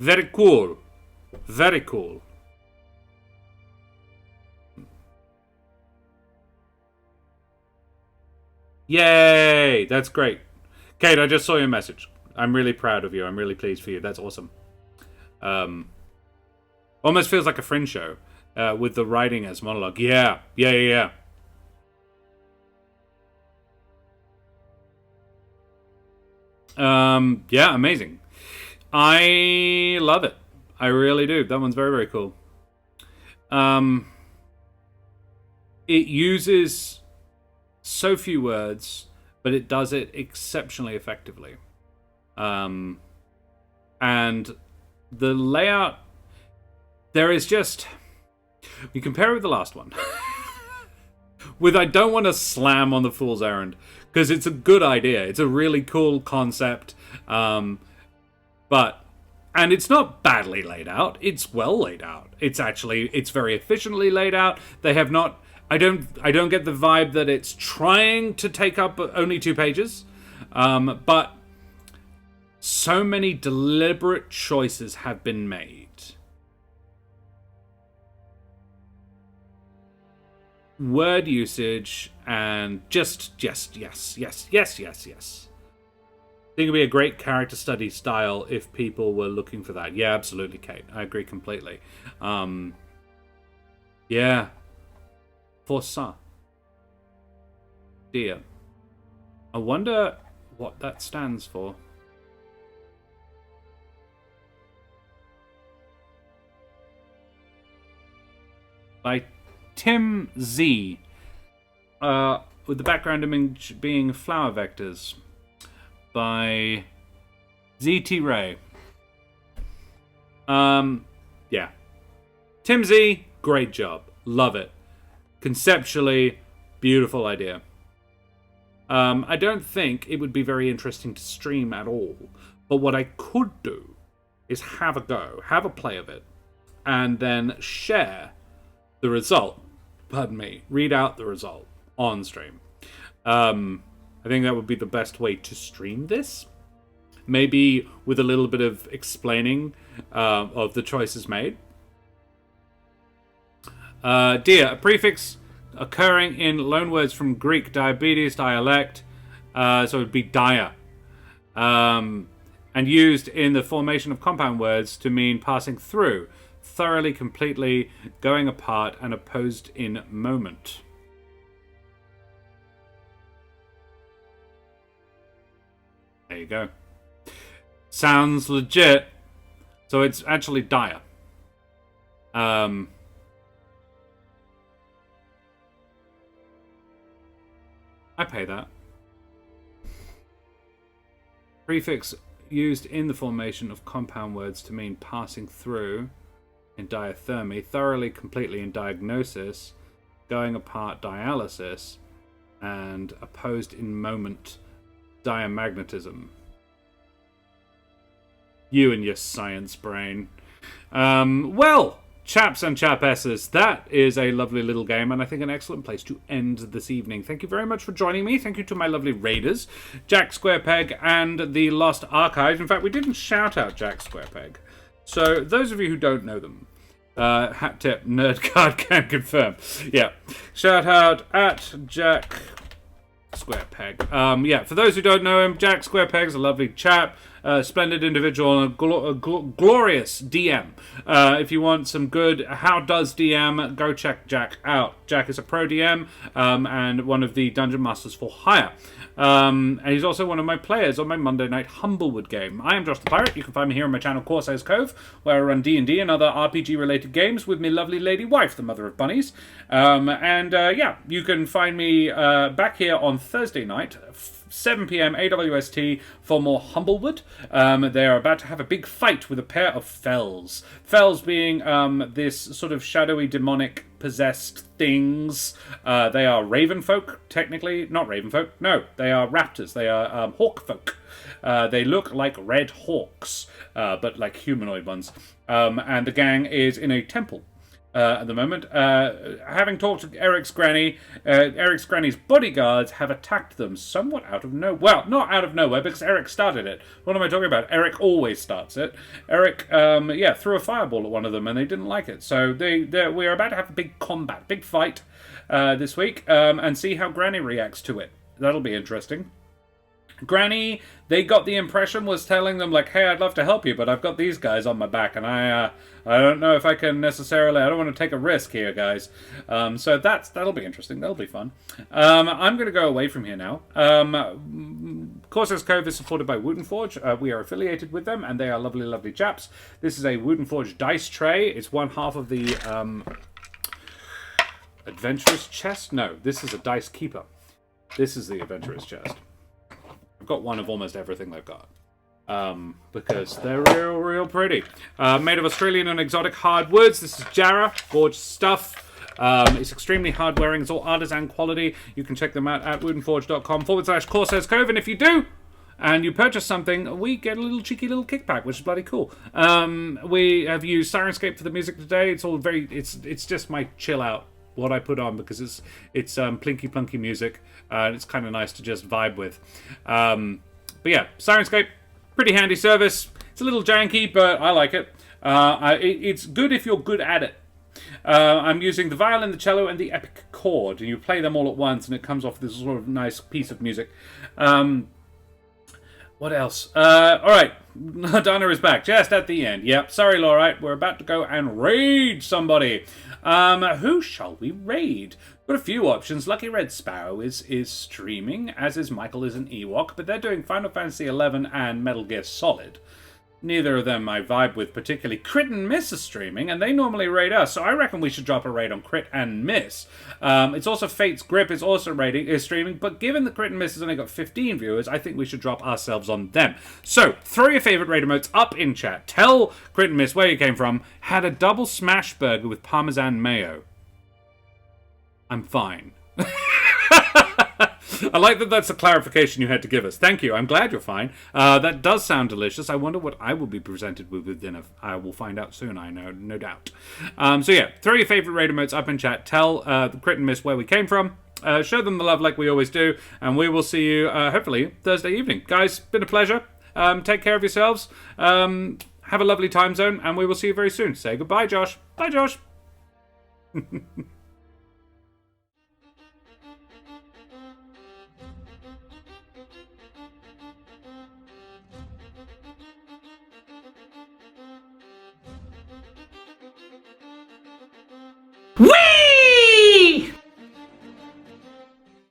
very cool, very cool. Yay! That's great. Kate, I just saw your message. I'm really proud of you. I'm really pleased for you. That's awesome. Almost feels like a Fringe show with the writing as monologue. Yeah. Yeah, amazing. I love it. I really do. That one's very, very cool. It uses so few words, but it does it exceptionally effectively. And the layout, there is just, you compare it with the last one. With, I don't want to slam on the Fool's Errand, because it's a good idea. It's a really cool concept. And it's not badly laid out. It's well laid out. It's very efficiently laid out. They have not, I don't get the vibe that it's trying to take up only 2 pages. But So many deliberate choices have been made. Word usage and just yes. I think it'd be a great character study style if people were looking for that. Yeah, absolutely, Kate. I agree completely. Yeah. For ça. Dear. I wonder what that stands for. By Tim Z. With the background image being flower vectors. By ZT Ray. Yeah. Tim Z, great job. Love it. Conceptually, beautiful idea. I don't think it would be very interesting to stream at all. But what I could do is have a go, have a play of it, and then share the result. Pardon me. Read out the result on stream. I think that would be the best way to stream this. Maybe with a little bit of explaining of the choices made. Dear, a prefix occurring in loanwords from Greek diabetes dialect, so it would be dia, and used in the formation of compound words to mean passing through, thoroughly, completely, going apart, and opposed in moment. There you go. Sounds legit. So it's actually dire. I pay that. Prefix used in the formation of compound words to mean passing through in diathermy, thoroughly, completely in diagnosis, going apart dialysis, and opposed in moment diamagnetism. You and your science brain. Well, chaps and chapesses, that is a lovely little game, and I think an excellent place to end this evening. Thank you very much for joining me. Thank you to my lovely raiders, Jack Squarepeg and the Lost Archives. In fact, we didn't shout out Jack Squarepeg. So, those of you who don't know them, hat tip, Nerdcard can confirm. Yeah, shout out at Jack Squarepeg. Yeah, for those who don't know him, Jack Squarepeg's a lovely chap, splendid individual, and a glorious DM. If you want some good How Does DM, go check Jack out. Jack is a pro DM and one of the Dungeon Masters for Hire. And he's also one of my players on my Monday night Humblewood game. I am Josh the Pirate. You can find me here on my channel Corsairs Cove, where I run D&D and other RPG-related games with my lovely lady wife, the mother of bunnies. Yeah, you can find me back here on Thursday night, 7 p.m. AWST for more Humblewood. They are about to have a big fight with a pair of Fells. Fells being this sort of shadowy, demonic, possessed things. They are raven folk, technically. Not raven folk, no. They are raptors. They are hawk folk. They look like red hawks, but like humanoid ones. And the gang is in a temple. At the moment, having talked to Eric's granny, Eric's granny's bodyguards have attacked them somewhat out of nowhere. Well, not out of nowhere, because Eric started it. What am I talking about? Eric always starts it. Eric, threw a fireball at one of them, and they didn't like it. So we are about to have a big combat, big fight this week, and see how Granny reacts to it. That'll be interesting. Granny, they got the impression, was telling them, like, hey, I'd love to help you, but I've got these guys on my back, and I don't know if I can necessarily, I don't want to take a risk here, guys. So that'll be interesting. That'll be fun. I'm going to go away from here now. Corsairs Cove is supported by Wooten Forge. We are affiliated with them, and they are lovely, lovely chaps. This is a Wooten Forge dice tray. It's one half of the Adventurous chest. No, this is a dice keeper. This is the Adventurous chest. I've got one of almost everything they've got. Because they're real pretty. Made of Australian and exotic hardwoods. This is Jarrah. Gorgeous stuff. It's extremely hard wearing. It's all artisan quality. You can check them out at woodenforge.com/Corsairs Cove. And if you do, and you purchase something, we get a little cheeky little kickback, which is bloody cool. We have used Sirenscape for the music today. It's all very, it's just my chill out, what I put on, because it's plinky plunky music, and it's kind of nice to just vibe with. But yeah, Sirenscape, Pretty handy service. It's a little janky, but I like it. It's good if you're good at it. I'm using the violin, the cello, and the epic chord, and you play them all at once, and it comes off this sort of nice piece of music. What else? All right, Donna is back just at the end. Yep, sorry, Laura. We're about to go and raid somebody. Who shall we raid? Got a few options. Lucky Red Sparrow is streaming, as is Michael is an Ewok, but they're doing Final Fantasy XI and Metal Gear Solid. Neither of them I vibe with particularly. Crit and Miss are streaming, and they normally raid us, so I reckon we should drop a raid on Crit and Miss. It's also Fate's Grip is also streaming, but given the Crit and Miss has only got 15 viewers, I think we should drop ourselves on them. So, throw your favourite raid emotes up in chat. Tell Crit and Miss where you came from. Had a double smash burger with Parmesan mayo. I'm fine. I like that that's a clarification you had to give us. Thank you. I'm glad you're fine. That does sound delicious. I wonder what I will be presented with dinner. I will find out soon, I know, no doubt. So yeah, throw your favourite raid emotes up in chat. Tell the Crit and Miss where we came from. Show them the love like we always do. And we will see you, hopefully, Thursday evening. Guys, been a pleasure. Take care of yourselves. Have a lovely time zone. And we will see you very soon. Say goodbye, Josh. Bye, Josh. Whee!